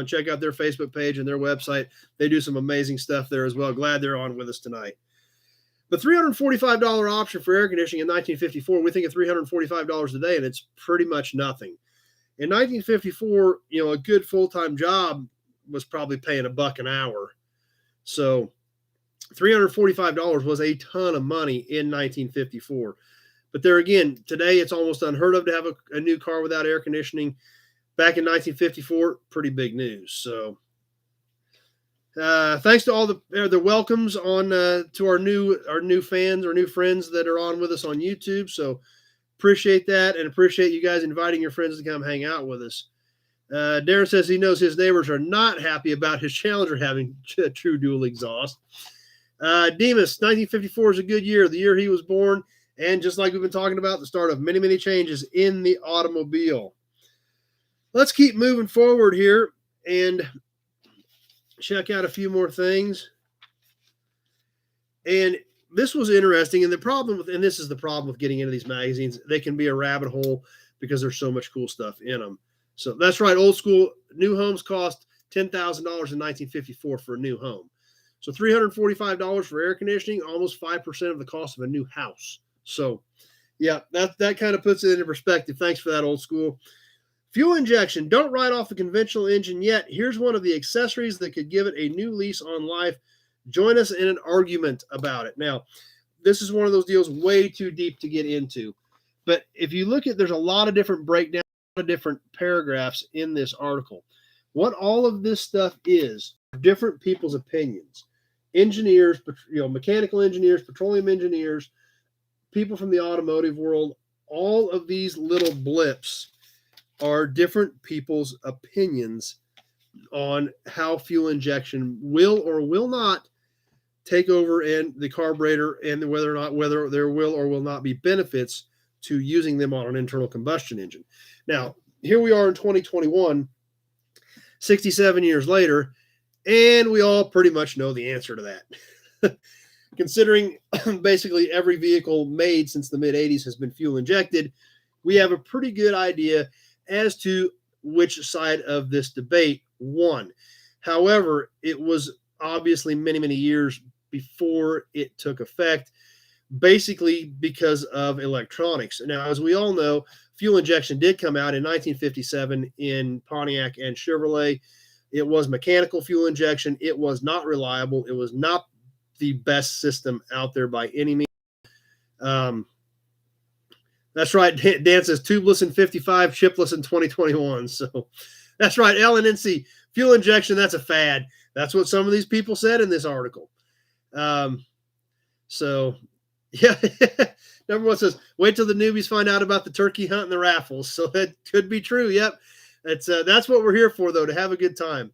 Check out their Facebook page and their website. They do some amazing stuff there as well. Glad they're on with us tonight. The $345 option for air conditioning in 1954, we think of $345 today, and it's pretty much nothing. In 1954, a good full-time job was probably paying $1 an hour. So $345 was a ton of money in 1954. But there again, today it's almost unheard of to have a new car without air conditioning. Back in 1954, pretty big news. So thanks to all the welcomes on to our new fans, our new friends that are on with us on YouTube. So appreciate that, and appreciate you guys inviting your friends to come hang out with us. Darren says he knows his neighbors are not happy about his Challenger having true dual exhaust. Demas, 1954 is a good year, the year he was born, and just like we've been talking about, the start of many, many changes in the automobile. Let's keep moving forward here and check out a few more things. And this was interesting. And this is the problem with getting into these magazines. They can be a rabbit hole because there's so much cool stuff in them. So that's right. Old school new homes cost $10,000 in 1954 for a new home. So $345 for air conditioning, almost 5% of the cost of a new house. So yeah, that kind of puts it into perspective. Thanks for that, old school. Fuel injection. Don't write off the conventional engine yet. Here's one of the accessories that could give it a new lease on life. Join us in an argument about it. Now, this is one of those deals way too deep to get into. But if you look at, there's a lot of different breakdowns, a lot of different paragraphs in this article. What all of this stuff is, different people's opinions. Engineers, mechanical engineers, petroleum engineers, people from the automotive world, all of these little blips are different people's opinions on how fuel injection will or will not take over in the carburetor, and whether there will or will not be benefits to using them on an internal combustion engine. Now, here we are in 2021, 67 years later, and we all pretty much know the answer to that. Considering basically every vehicle made since the mid-'80s has been fuel injected, we have a pretty good idea as to which side of this debate won. However, it was obviously many, many years before it took effect, basically because of electronics. Now, as we all know, fuel injection did come out in 1957 in Pontiac and Chevrolet. It was mechanical fuel injection. It was not reliable. It was not the best system out there by any means. That's right. Dan says tubeless in 55, chipless in 2021. So that's right. LNNC, fuel injection, that's a fad. That's what some of these people said in this article. So, yeah. Number one says, wait till the newbies find out about the turkey hunt and the raffles. So that could be true. Yep. That's what we're here for, though, to have a good time.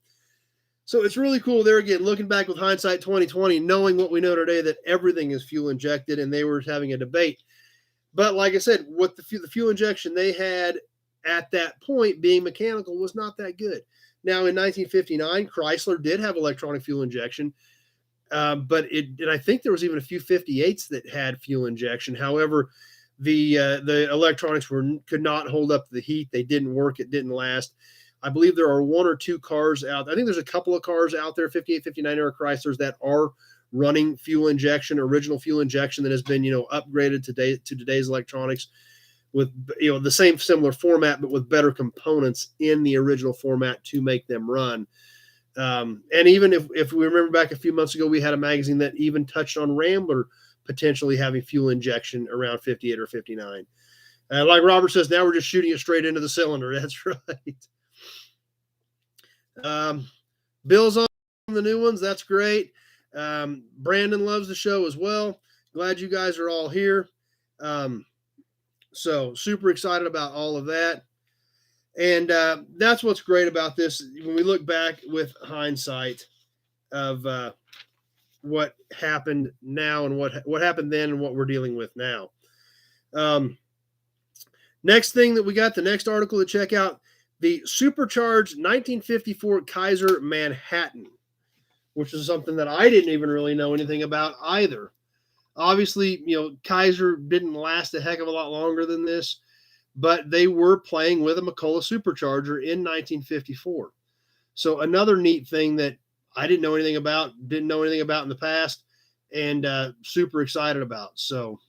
So it's really cool there again, looking back with hindsight 2020, knowing what we know today, that everything is fuel injected, and they were having a debate. But like I said, what the fuel injection they had at that point being mechanical was not that good. Now, in 1959, Chrysler did have electronic fuel injection, and I think there was even a few 58s that had fuel injection. However, the electronics could not hold up to the heat. They didn't work. It didn't last. I believe there are one or two cars out. I think there's a couple of cars out there, 58, 59 era Chryslers, that are running fuel injection, original fuel injection, that has been, upgraded to today's electronics with, the same similar format, but with better components in the original format to make them run. And even if we remember back a few months ago, we had a magazine that even touched on Rambler potentially having fuel injection around 58 or 59. Like Robert says, now we're just shooting it straight into the cylinder. That's right. Bill's on the new ones. That's great. Brandon loves the show as well. Glad you guys are all here. So super excited about all of that. And that's what's great about this. When we look back with hindsight of what happened now and what happened then and what we're dealing with now. Next thing that we got, the next article to check out, the supercharged 1954 Kaiser Manhattan, which is something that I didn't even really know anything about either. Obviously, Kaiser didn't last a heck of a lot longer than this, but they were playing with a McCulloch supercharger in 1954. So another neat thing that I didn't know anything about in the past, and super excited about. So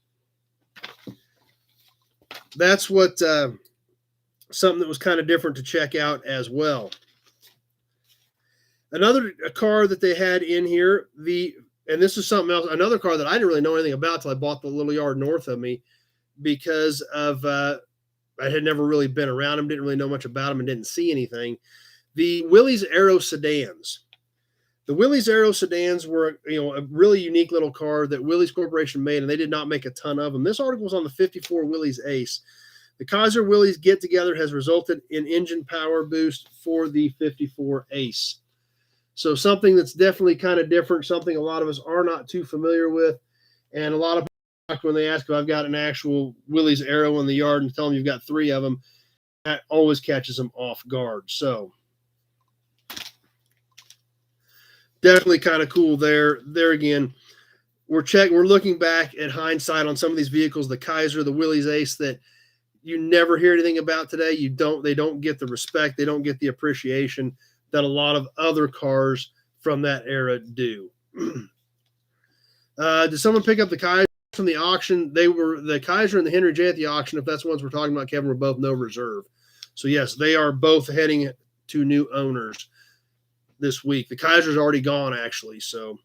that's what something that was kind of different to check out as well. Another car that they had in here, and this is something else, another car that I didn't really know anything about till I bought the little yard north of me, because of I had never really been around them, didn't really know much about them, and didn't see anything. The Willys Aero Sedans. The Willys Aero Sedans were, a really unique little car that Willys Corporation made, and they did not make a ton of them. This article was on the 54 Willys Ace. The Kaiser Willys get-together has resulted in engine power boost for the 54 Ace. So something that's definitely kind of different, something a lot of us are not too familiar with. And a lot of people, when they ask if I've got an actual Willys Aero in the yard and tell them you've got 3 of them, that always catches them off guard. So definitely kind of cool there. There again, we're looking back at hindsight on some of these vehicles, the Kaiser, the Willys Ace, that you never hear anything about today. They don't get the respect, they don't get the appreciation that a lot of other cars from that era do. Did someone pick up the Kaiser from the auction? They were the Kaiser and the Henry J at the auction. If that's the ones we're talking about, Kevin, were both no reserve. So yes, they are both heading to new owners this week. The Kaiser's already gone, actually. So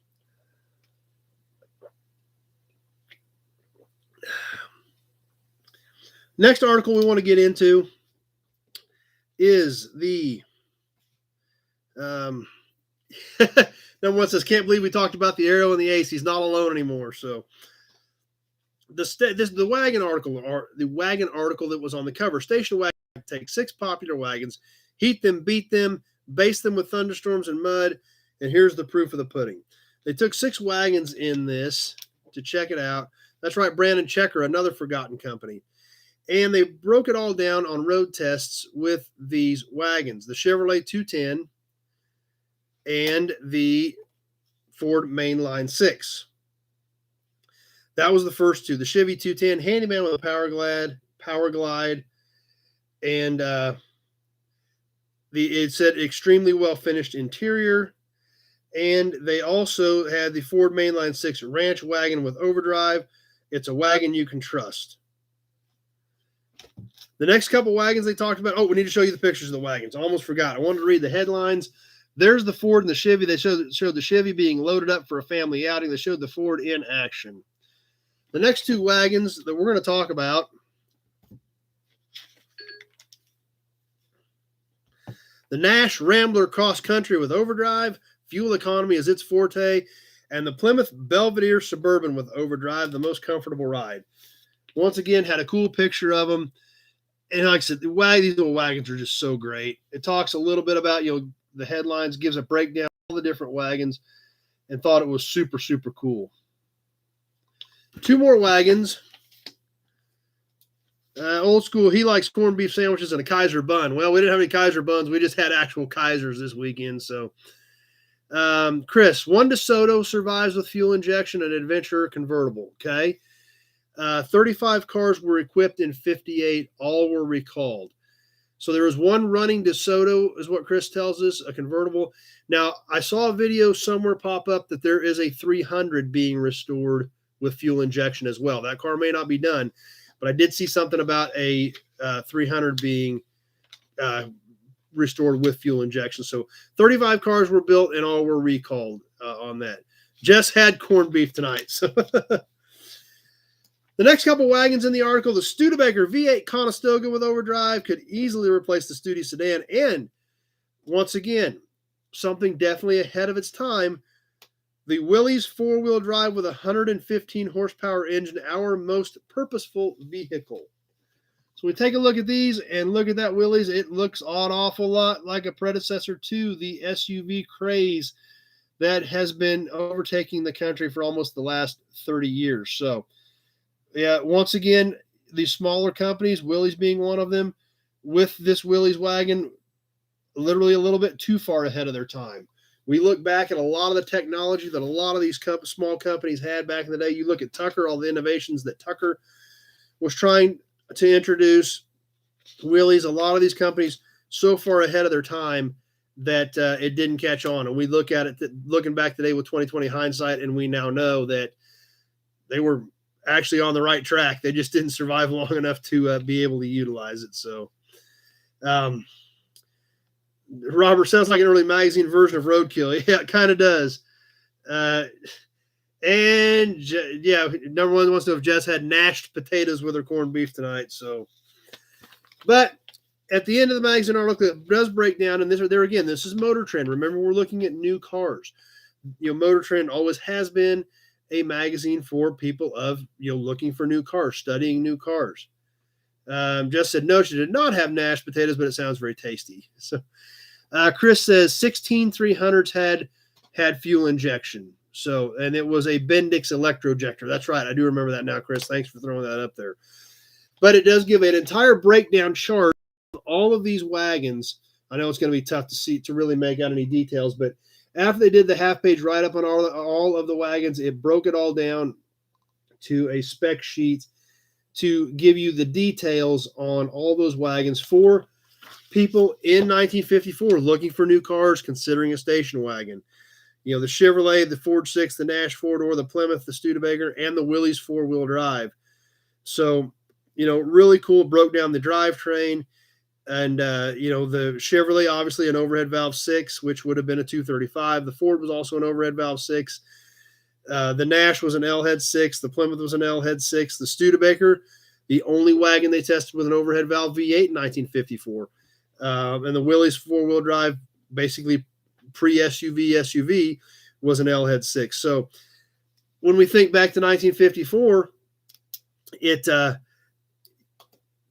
next article we want to get into is the number one says, can't believe we talked about the Aero and the Ace. He's not alone anymore. So the wagon article that was on the cover, station wagon take 6 popular wagons, heat them, beat them, baste them with thunderstorms and mud, and here's the proof of the pudding. They took 6 wagons in this to check it out. That's right, Brandon Checker, another forgotten company. And they broke it all down on road tests with these wagons, the Chevrolet 210 and the Ford Mainline 6. That was the first 2. The Chevy 210, handyman with a power glide, and it said extremely well finished interior. And they also had the Ford Mainline 6 ranch wagon with overdrive. It's a wagon you can trust. The next couple wagons they talked about. Oh, we need to show you the pictures of the wagons. I almost forgot. I wanted to read the headlines. There's the Ford and the Chevy. They showed the Chevy being loaded up for a family outing. They showed the Ford in action. The next 2 wagons that we're going to talk about, the Nash Rambler Cross Country with overdrive, fuel economy is its forte, and the Plymouth Belvedere Suburban with overdrive, the most comfortable ride. Once again, had a cool picture of them. And like I said, these little wagons are just so great. It talks a little bit about, the headlines, gives a breakdown of all the different wagons, and thought it was super, super cool. 2 more wagons. Old school, he likes corned beef sandwiches and a Kaiser bun. Well, we didn't have any Kaiser buns. We just had actual Kaisers this weekend. So, Chris, 1 DeSoto survives with fuel injection and Adventurer convertible. Okay. 35 cars were equipped in 58. All were recalled. So there was 1 running DeSoto, is what Chris tells us, a convertible. Now, I saw a video somewhere pop up that there is a 300 being restored with fuel injection as well. That car may not be done, but I did see something about a 300 being restored with fuel injection. So 35 cars were built and all were recalled on that. Jess had corned beef tonight. So the next couple wagons in the article, the Studebaker V8 Conestoga with overdrive could easily replace the Studi sedan. And once again, something definitely ahead of its time, the Willys 4-wheel drive with 115 horsepower engine, our most purposeful vehicle. So we take a look at these and look at that Willys. It looks an awful lot like a predecessor to the SUV craze that has been overtaking the country for almost the last 30 years. So, yeah, once again, these smaller companies, Willys being one of them, with this Willys wagon, literally a little bit too far ahead of their time. We look back at a lot of the technology that a lot of these small companies had back in the day. You look at Tucker, all the innovations that Tucker was trying to introduce. Willys, a lot of these companies so far ahead of their time that it didn't catch on. And we look at it, looking back today with 2020 hindsight, and we now know that they were actually on the right track. They just didn't survive long enough to be able to utilize it. So, Robert, sounds like an early magazine version of Roadkill. Yeah, it kind of does. And yeah, number one wants to know if Jess had mashed potatoes with her corned beef tonight. So, but at the end of the magazine article, it does break down, and this is Motor Trend. Remember, we're looking at new cars. Motor Trend always has been a magazine for people of looking for new cars, studying new cars. Jess said no, she did not have mashed potatoes, but it sounds very tasty. So, Chris says 16 300s had fuel injection. So, and it was a Bendix electrojector. That's right. I do remember that now, Chris. Thanks for throwing that up there. But it does give an entire breakdown chart of all of these wagons. I know it's going to be tough to really make out any details, but after they did the half-page write-up on all of the wagons, it broke it all down to a spec sheet to give you the details on all those wagons for people in 1954 looking for new cars, considering a station wagon. The Chevrolet, the Ford 6, the Nash 4-door, the Plymouth, the Studebaker, and the Willys 4-wheel drive. So, really cool. Broke down the drivetrain. And, the Chevrolet, obviously an overhead valve 6, which would have been a 235. The Ford was also an overhead valve 6. The Nash was an L-head 6. The Plymouth was an L-head 6. The Studebaker, the only wagon they tested with an overhead valve V8 in 1954. And the Willys 4-wheel drive, basically pre-SUV, was an L-head 6. So when we think back to 1954,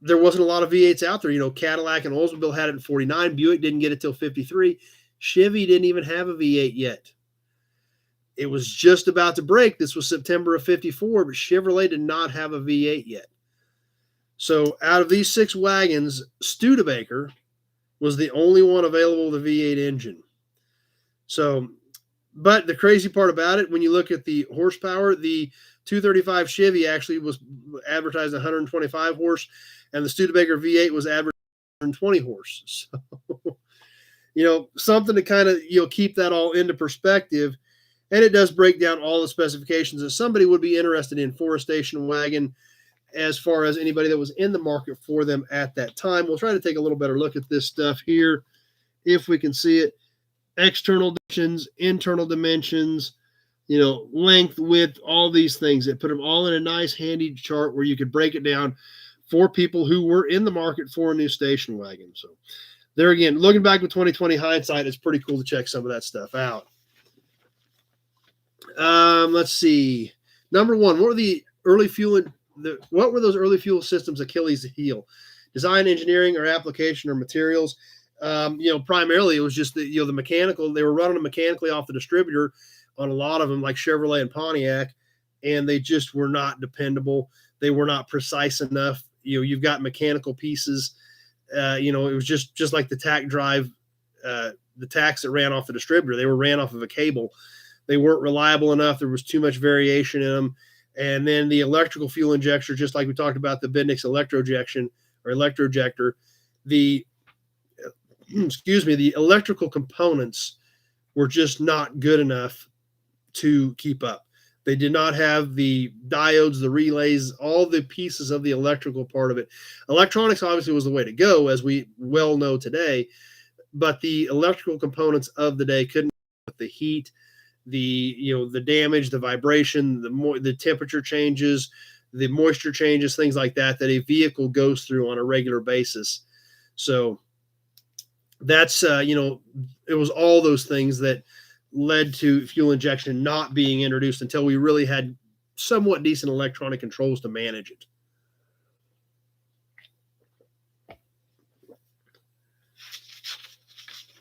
there wasn't a lot of V8s out there. Cadillac and Oldsmobile had it in 49. Buick didn't get it till 53. Chevy didn't even have a V8 yet. It was just about to break. This was September of 54, but Chevrolet did not have a V8 yet. So out of these 6 wagons, Studebaker was the only one available with a V8 engine. So, but the crazy part about it, when you look at the horsepower, the 235 Chevy actually was advertised 125 horse, and the Studebaker V8 was advertised 120 horse. So, something to kind of, keep that all into perspective. And it does break down all the specifications that somebody would be interested in for a station wagon, as far as anybody that was in the market for them at that time. We'll try to take a little better look at this stuff here, if we can see it. External dimensions, internal dimensions, length, width, all these things. They put them all in a nice handy chart where you could break it down for people who were in the market for a new station wagon. So there again, looking back with 2020 hindsight, it's pretty cool to check some of that stuff out. Let's see. Number one, what were those early fuel systems Achilles heel? Design, engineering, or application, or materials? Primarily it was just the mechanical. They were running them mechanically off the distributor on a lot of them, like Chevrolet and Pontiac, and they just were not dependable. They were not precise enough. You've got mechanical pieces. It was just like the tack drive, the tacks that ran off the distributor. They were ran off of a cable. They weren't reliable enough. There was too much variation in them. And then the electrical fuel injector, just like we talked about the Bendix electrojector, the electrical components were just not good enough to keep up. They did not have the diodes, the relays, all the pieces of the electrical part of it. Electronics obviously was the way to go, as we well know today, but the electrical components of the day couldn't with the heat, the damage, the vibration, the temperature changes, the moisture changes, things like that a vehicle goes through on a regular basis. So that's, it was all those things that led to fuel injection not being introduced until we really had somewhat decent electronic controls to manage it.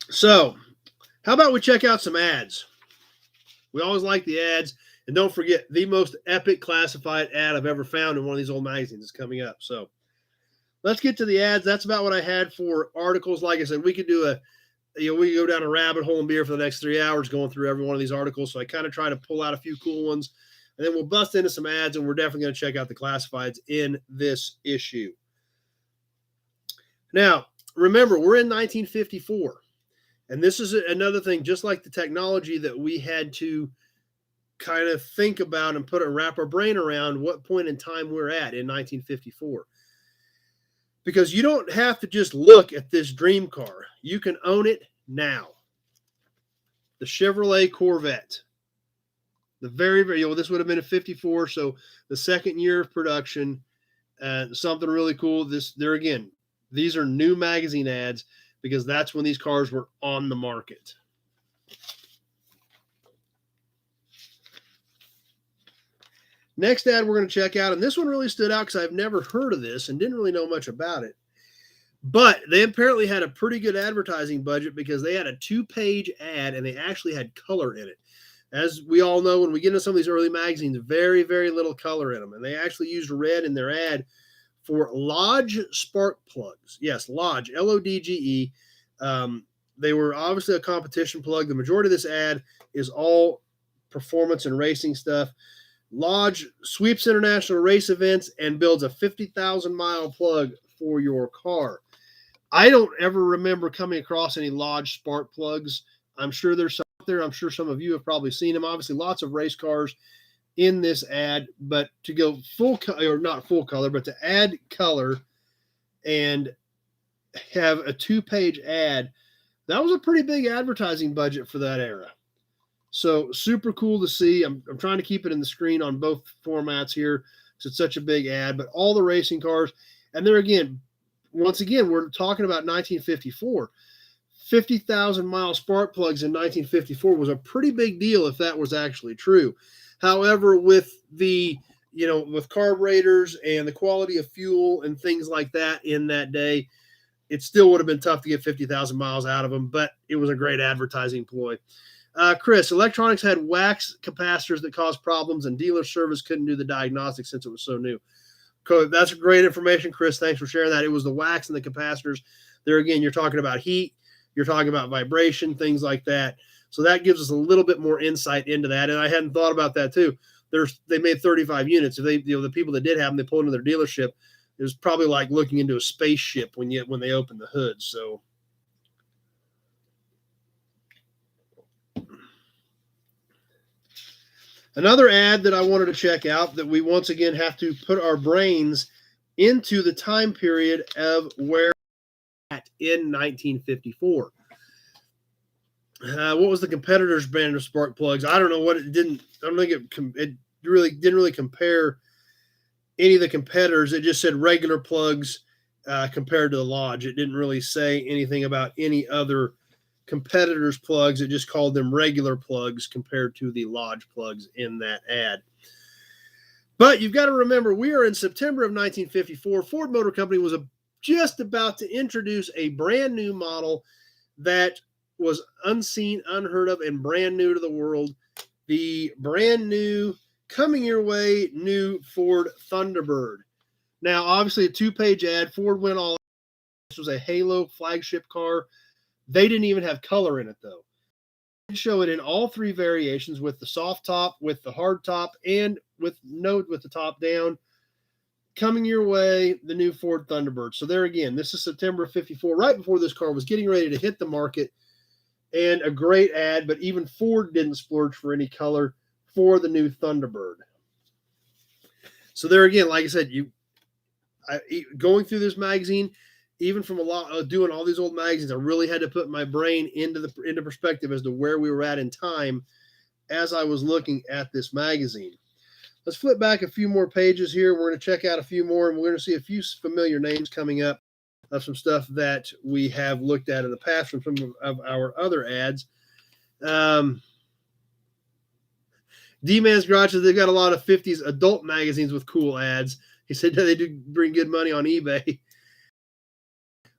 So how about we check out some ads? We always like the ads. And don't forget, the most epic classified ad I've ever found in one of these old magazines is coming up. So let's get to the ads. That's about what I had for articles. Like I said, we could do we could go down a rabbit hole and be here for the next 3 hours going through every one of these articles. So I kind of try to pull out a few cool ones, and then we'll bust into some ads, and we're definitely going to check out the classifieds in this issue. Now, remember, we're in 1954, and this is another thing, just like the technology that we had to kind of think about and wrap our brain around what point in time we're at in 1954. Because you don't have to just look at this dream car. You can own it now. The Chevrolet Corvette. The very, this would have been a 54, so the second year of production. Something really cool. These are new magazine ads because that's when these cars were on the market. Next ad we're going to check out, and this one really stood out because I've never heard of this and didn't really know much about it. But they apparently had a pretty good advertising budget because they had a 2-page ad and they actually had color in it. As we all know, when we get into some of these early magazines, very, very little color in them. And they actually used red in their ad for Lodge spark plugs. Yes, Lodge, Lodge. They were obviously a competition plug. The majority of this ad is all performance and racing stuff. Lodge sweeps international race events and builds a 50,000-mile plug for your car. I don't ever remember coming across any Lodge spark plugs. I'm sure there's some out there. I'm sure some of you have probably seen them. Obviously, lots of race cars in this ad, but to go full color, or not full color, but to add color and have a 2-page ad, that was a pretty big advertising budget for that era. So super cool to see. I'm trying to keep it in the screen on both formats here because it's such a big ad, but all the racing cars. And there again, once again, we're talking about 1954. 50,000-mile spark plugs in 1954 was a pretty big deal if that was actually true. However, with with carburetors and the quality of fuel and things like that in that day, it still would have been tough to get 50,000 miles out of them, but it was a great advertising ploy. Chris, electronics had wax capacitors that caused problems, and dealer service couldn't do the diagnostics since it was so new. That's great information, Chris. Thanks for sharing that. It was the wax and the capacitors. There again, you're talking about heat, you're talking about vibration, things like that. So that gives us a little bit more insight into that. And I hadn't thought about that too. They made 35 units. If the people that did have them, they pulled into their dealership. It was probably like looking into a spaceship when they opened the hood. So. Another ad that I wanted to check out that we once again have to put our brains into the time period of where at in 1954. What was the competitor's brand of spark plugs? I don't know what it didn't. I don't think it really didn't compare any of the competitors. It just said regular plugs compared to the Lodge. It didn't really say anything about any other competitors' plugs. It just called them regular plugs compared to the Lodge plugs in that ad. But you've got to remember, we are in September of 1954. Ford Motor Company was just about to introduce a brand new model that was unseen, unheard of, and brand new to the world. The brand new, coming your way, new Ford Thunderbird. Now, obviously, a 2-page ad. Ford went all. This was a Halo flagship car. They didn't even have color in it, though. They show it in all 3 variations, with the soft top, with the hard top, and with the top down. Coming your way, the new Ford Thunderbird. So there again, this is September of 54, right before this car was getting ready to hit the market. And a great ad, but even Ford didn't splurge for any color for the new Thunderbird. So there again, like I said, going through this magazine, even from doing all these old magazines, I really had to put my brain into perspective as to where we were at in time as I was looking at this magazine. Let's flip back a few more pages here. We're going to check out a few more, and we're going to see a few familiar names coming up of some stuff that we have looked at in the past from some of our other ads. D-Man's Garage says they've got a lot of 50s adult magazines with cool ads. He said they do bring good money on eBay.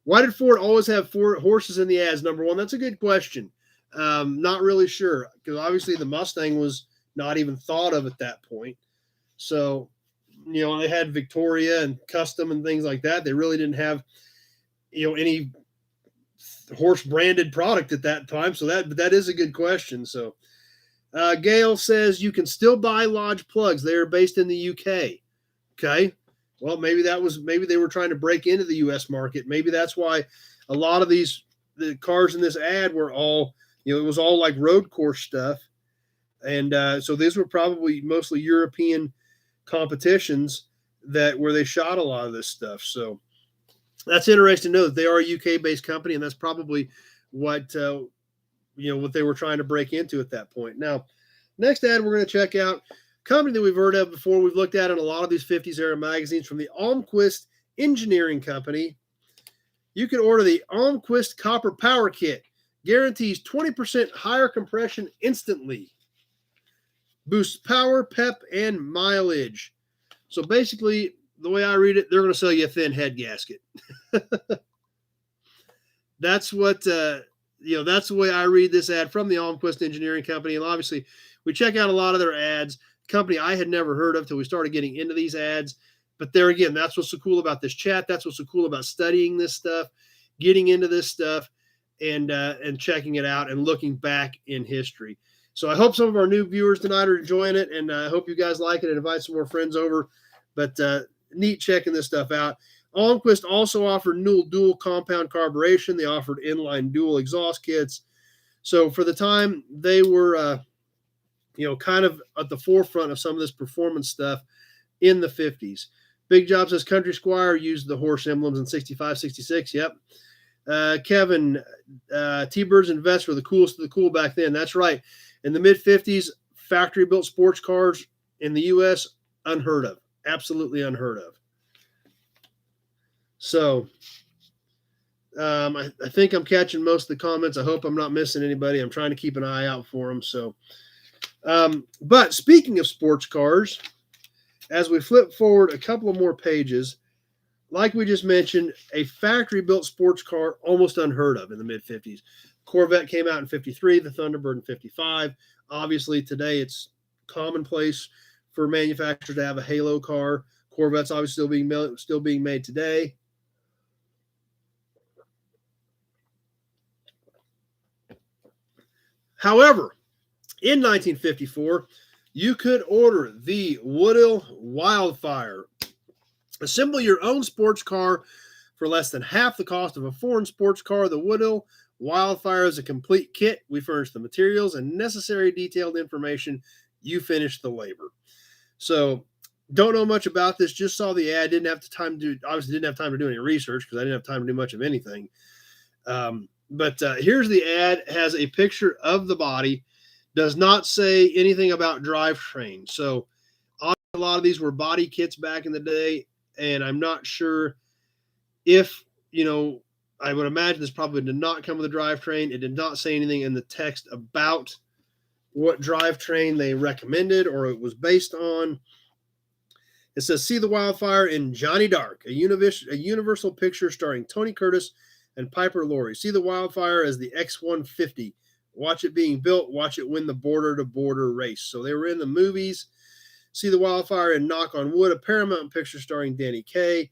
Why did Ford always have 4 horses in the ads? Number one, that's a good question. Not really sure, because obviously the Mustang was not even thought of at that point. So, they had Victoria and Custom and things like that. They really didn't have, any horse branded product at that time. So that is a good question. So, Gail says you can still buy Lodge plugs. They are based in the UK. Okay. Well, maybe they were trying to break into the US market. Maybe that's why a lot of the cars in this ad were all, it was all like road course stuff. And so these were probably mostly European competitions where they shot a lot of this stuff. So that's interesting to know that they are a UK based company, and that's probably what what they were trying to break into at that point. Now, next ad we're going to check out company that we've heard of before. We've looked at in a lot of these 50s era magazines, from the Almquist Engineering Company. You can order the Almquist Copper Power Kit. Guarantees 20% higher compression instantly. Boosts power, pep, and mileage. So basically, the way I read it, they're going to sell you a thin head gasket. That's what, that's the way I read this ad from the Almquist Engineering Company. And obviously, we check out a lot of their ads. Company I had never heard of till we started getting into these ads. But there again, that's what's so cool about this chat. That's what's so cool about studying this stuff, getting into this stuff, and checking it out and looking back in history. So I hope some of our new viewers tonight are enjoying it, and I hope you guys like it and invite some more friends over. But neat checking this stuff out. Almquist also offered Newell dual compound carburation. They offered inline dual exhaust kits. So for the time, they were kind of at the forefront of some of this performance stuff in the 50s. Big Job says Country Squire used the horse emblems in 65, 66. Yep. Kevin, T-Birds and Vests were the coolest of the cool back then. That's right. In the mid-50s, factory-built sports cars in the U.S., unheard of. Absolutely unheard of. So I think I'm catching most of the comments. I hope I'm not missing anybody. I'm trying to keep an eye out for them. So, but speaking of sports cars, as we flip forward a couple of more pages, like we just mentioned, a factory-built sports car almost unheard of in the mid-50s. Corvette came out in 53, the Thunderbird in 55. Obviously, today it's commonplace for manufacturers to have a halo car. Corvette's obviously still being made today. However, in 1954, you could order the Woodall Wildfire. Assemble your own sports car for less than half the cost of a foreign sports car. The Woodall Wildfire is a complete kit. We furnish the materials and necessary detailed information. You finish the labor. So, don't know much about this. Just saw the ad. Didn't have time to do any research because I didn't have time to do much of anything. But here's the ad. It has a picture of the body. Does not say anything about drivetrain. So, a lot of these were body kits back in the day, and I'm not sure if, I would imagine this probably did not come with a drivetrain. It did not say anything in the text about what drivetrain they recommended or it was based on. It says, see the Wildfire in Johnny Dark, a universal picture starring Tony Curtis and Piper Laurie. See the Wildfire as the X-150. Watch it being built. Watch it win the border-to-border race. So they were in the movies. See the Wildfire in Knock on Wood, a Paramount picture starring Danny Kaye.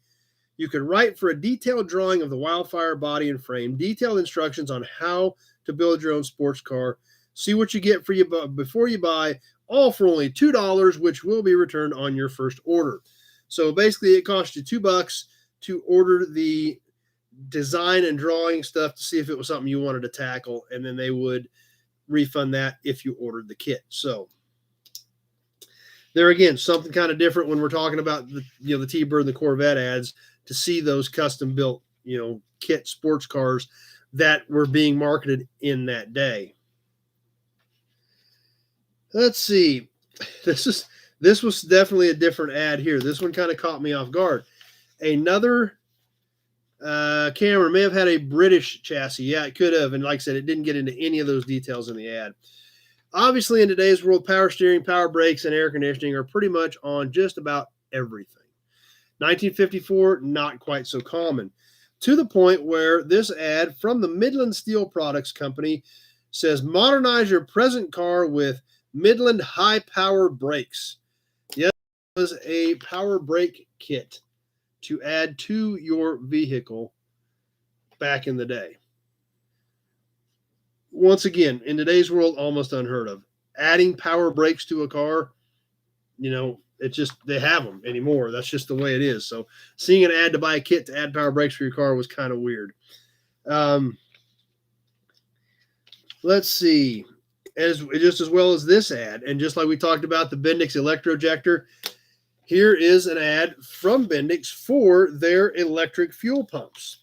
You can write for a detailed drawing of the Wildfire body and frame, detailed instructions on how to build your own sports car. See what you get for you before you buy, all for only $2, which will be returned on your first order. So basically, it cost you $2 to order the design and drawing stuff to see if it was something you wanted to tackle, and then they would refund that if you ordered the kit. So there again, something kind of different when we're talking about the T-Bird and the Corvette ads, to see those custom built, kit sports cars that were being marketed in that day. Let's see. This was definitely a different ad here. This one kind of caught me off guard. Another Camry may have had a British chassis. Yeah, it could have. And like I said, it didn't get into any of those details in the ad. Obviously, in today's world, power steering, power brakes, and air conditioning are pretty much on just about everything. 1954, not quite so common. To the point where this ad from the Midland Steel Products Company Says modernize your present car with Midland high power brakes. Yes, it was a power brake kit to add to your vehicle back in the day. Once again, in today's world, almost unheard of. Adding power brakes to a car, it's just they have them anymore. That's just the way it is. So seeing an ad to buy a kit to add power brakes for your car was kind of weird. Let's see. Just as well as this ad, and just like we talked about the Bendix Electrojector, here is an ad from Bendix for their electric fuel pumps.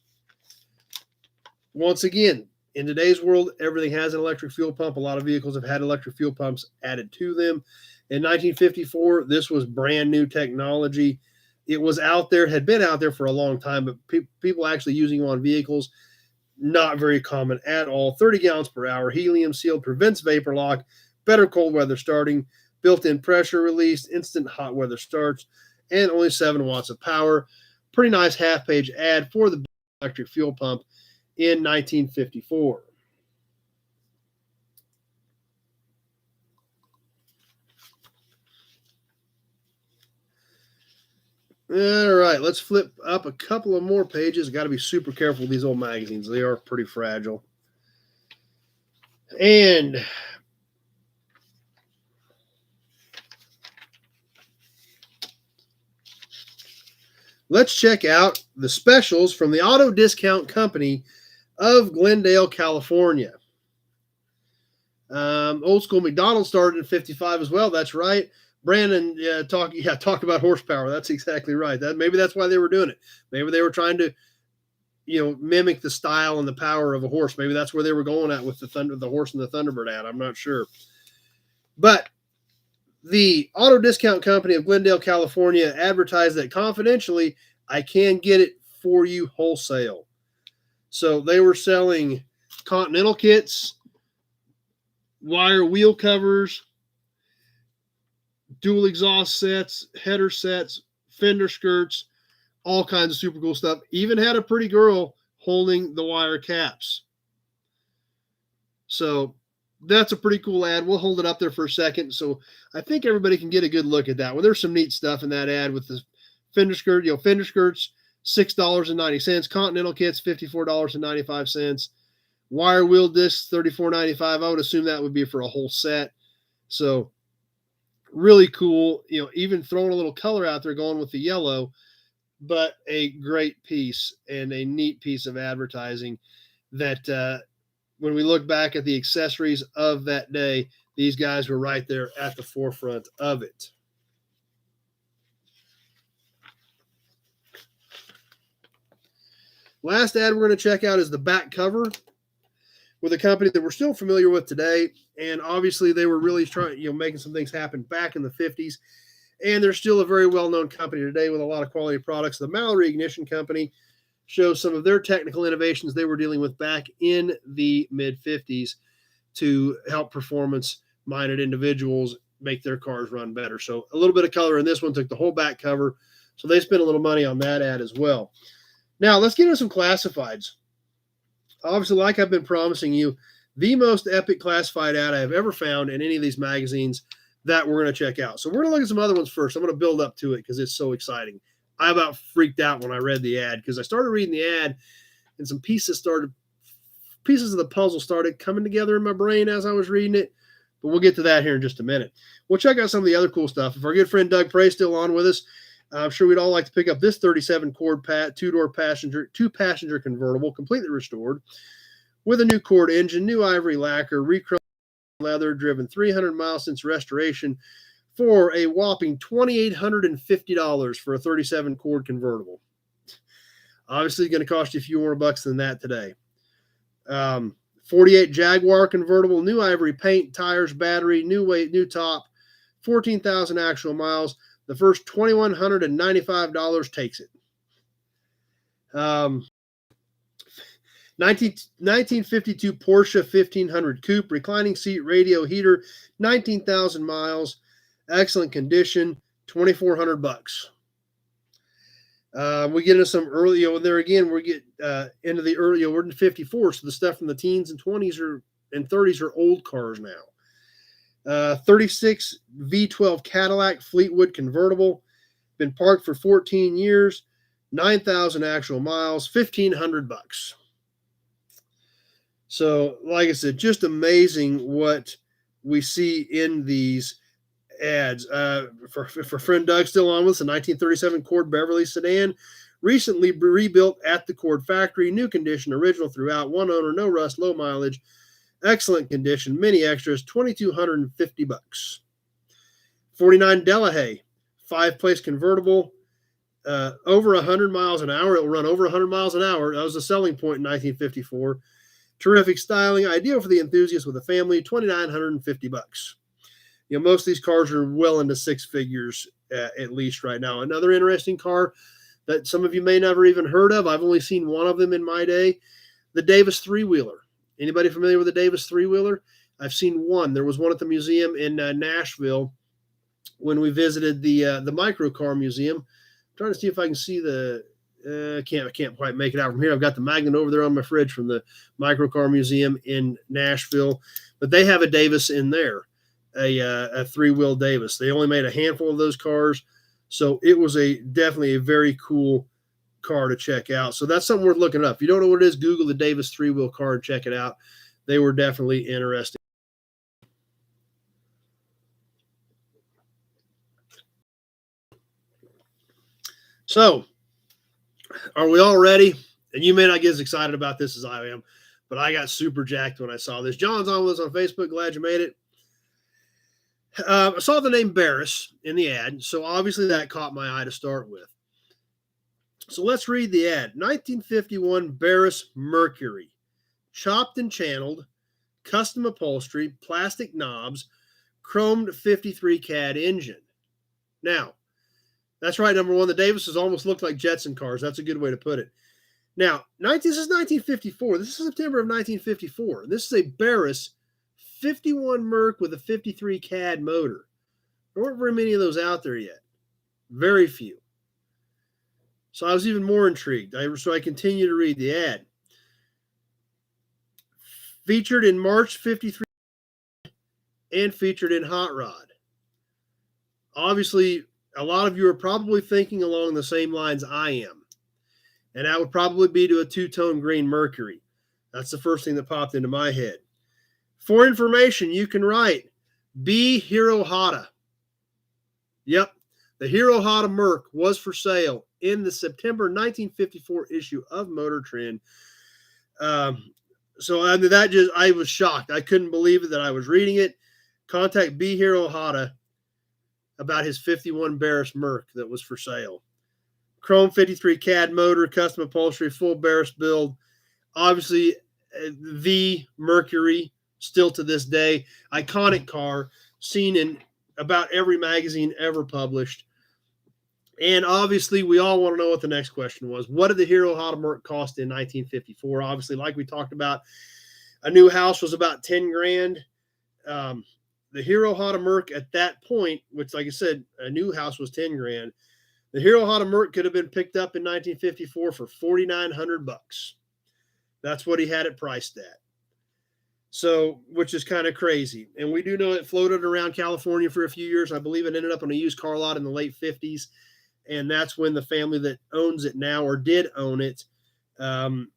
Once again, in today's world, everything has an electric fuel pump. A lot of vehicles have had electric fuel pumps added to them. In 1954, this was brand new technology. It was out there, had been out there for a long time, but people actually using them on vehicles, not very common at all. 30 gallons per hour, helium sealed, prevents vapor lock, better cold weather starting, built-in pressure release, instant hot weather starts, and only 7 watts of power. Pretty nice half-page ad for the electric fuel pump in 1954. All right, let's flip up a couple of more pages. Got to be super careful with these old magazines. They are pretty fragile. And let's check out the specials from the Auto Discount Company of Glendale, California. Old school McDonald's started in 55 as well. That's right. Brandon, talk about horsepower. That's exactly right. Maybe that's why they were doing it. Maybe they were trying to, mimic the style and the power of a horse. Maybe that's where they were going at with the horse and the Thunderbird ad. I'm not sure. But the Auto Discount Company of Glendale, California advertised that confidentially, I can get it for you wholesale. So they were selling Continental kits, wire wheel covers, dual exhaust sets, header sets, fender skirts, all kinds of super cool stuff. Even had a pretty girl holding the wire caps. So that's a pretty cool ad. We'll hold it up there for a second. So I think everybody can get a good look at that. Well, there's some neat stuff in that ad with the fender skirt, fender skirts, $6.90. Continental kits, $54.95. Wire wheel discs, $34.95. I would assume that would be for a whole set. So really cool, even throwing a little color out there going with the yellow, but a great piece and a neat piece of advertising that when we look back at the accessories of that day, these guys were right there at the forefront of it. Last ad we're going to check out is the back cover with a company that we're still familiar with today. And obviously they were really trying, making some things happen back in the 50s. And they're still a very well-known company today with a lot of quality products. The Mallory Ignition Company shows some of their technical innovations they were dealing with back in the mid-50s to help performance-minded individuals make their cars run better. So a little bit of color in this one, took the whole back cover. So they spent a little money on that ad as well. Now, let's get into some classifieds. Obviously, like I've been promising you, the most epic classified ad I have ever found in any of these magazines that we're going to check out. So we're going to look at some other ones first. I'm going to build up to it because it's so exciting. I about freaked out when I read the ad because I started reading the ad and some pieces of the puzzle started coming together in my brain as I was reading it. But we'll get to that here in just a minute. We'll check out some of the other cool stuff. If our good friend Doug Prey still on with us, I'm sure we'd all like to pick up this 37 Cord two-door two-passenger convertible, completely restored, with a new Cord engine, new ivory lacquer, rechrome leather, driven 300 miles since restoration, for a whopping $2,850 for a 37 Cord convertible. Obviously, going to cost you a few more bucks than that today. 48 Jaguar convertible, new ivory paint, tires, battery, new weight, new top, 14,000 actual miles. The first $2,195 takes it. 1952 Porsche 1500 Coupe, reclining seat, radio, heater, 19,000 miles, excellent condition, $2,400. We get into some early, there again, we get into the early, we're in 54, so the stuff from the teens and 20s are and 30s are old cars now. 36 V12 Cadillac Fleetwood convertible, been parked for 14 years, 9,000 actual miles, $1,500. So, like I said, just amazing what we see in these ads. For friend Doug still on with us, a 1937 Cord Beverly sedan, recently rebuilt at the Cord factory, new condition, original throughout, one owner, no rust, low mileage, excellent condition, many extras, $2,250. 49 Delahaye, 5-place convertible, over 100 miles an hour. It will run over 100 miles an hour. That was the selling point in 1954. Terrific styling, ideal for the enthusiast with a family, $2,950. You know, most of these cars are well into six figures at least right now. Another interesting car that some of you may never even heard of, I've only seen one of them in my day, the Davis three-wheeler. Anybody familiar with the Davis three-wheeler? I've seen one. There was one at the museum in Nashville when we visited the micro car museum. I'm trying to see if I can see the I can't quite make it out from here. I've got the magnet over there on my fridge from the microcar museum in Nashville, but they have a Davis in there, a three-wheel Davis. They only made a handful of those cars, so it was definitely a very cool car to check out. So that's something worth looking up. If you don't know what it is, Google the Davis three-wheel car and check it out. They were definitely interesting. So, are we all ready? And you may not get as excited about this as I am, but I got super jacked when I saw this. John's on with us on Facebook. Glad you made it. I saw the name Barris in the ad, so obviously that caught my eye to start with. So let's read the ad. 1951 Barris Mercury, chopped and channeled, custom upholstery, plastic knobs, chromed 53 CAD engine. Now, that's right, number one. The Davises almost look like Jetson cars. That's a good way to put it. Now, this is 1954. This is September of 1954. This is a Barris 51 Merc with a 53 CAD motor. There weren't very many of those out there yet. Very few. So I was even more intrigued. So I continue to read the ad. Featured in March 53 and featured in Hot Rod. Obviously, a lot of you are probably thinking along the same lines I am. And that would probably be to a two-tone green Mercury. That's the first thing that popped into my head. For information, you can write B. Hiro Hata. Yep, the Hiro Hata Merc was for sale in the September 1954 issue of Motor Trend. So I was shocked. I couldn't believe it that I was reading it. Contact B. Hiro Hata about his 51 Barris Merc that was for sale. Chrome 53 CAD motor, custom upholstery, full Barris build. Obviously, the Mercury, still to this day, iconic car, seen in about every magazine ever published. And obviously, we all want to know what the next question was. What did the Hiro Hata Merc cost in 1954? Obviously, like we talked about, a new house was about 10 grand. The Hiro Hata Merc at that point, which, like I said, a new house was 10 grand. The Hiro Hata Merc could have been picked up in 1954 for $4,900. That's what he had it priced at. So, which is kind of crazy. And we do know it floated around California for a few years. I believe it ended up on a used car lot in the late 50s. And that's when the family that owns it now, or did own it, one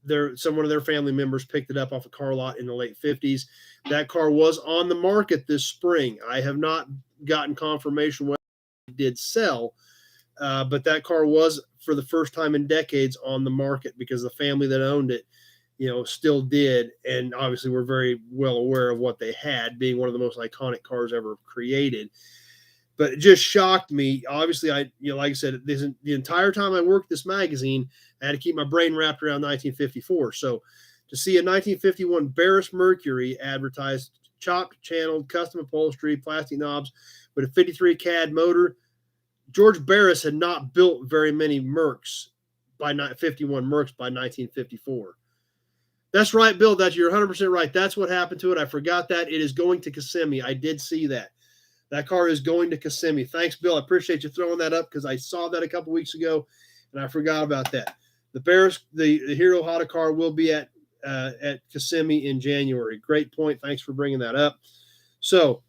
of their family members picked it up off a car lot in the late 50s. That car was on the market this spring. I have not gotten confirmation whether it did sell, but that car was, for the first time in decades, on the market because the family that owned it, still did. And obviously we're very well aware of what they had, being one of the most iconic cars ever created. But it just shocked me. Obviously, like I said, the entire time I worked this magazine, I had to keep my brain wrapped around 1954. So to see a 1951 Barris Mercury advertised, chopped, channeled, custom upholstery, plastic knobs, with a 53 CAD motor, George Barris had not built very many Mercs 51 Mercs by 1954. That's right, Bill. You're 100% right. That's what happened to it. I forgot that. It is going to Kissimmee. I did see that. That car is going to Kissimmee. Thanks, Bill. I appreciate you throwing that up because I saw that a couple weeks ago and I forgot about that. The Barris, the Hiro Hata car will be at at Kissimmee in January. Great point. Thanks for bringing that up. So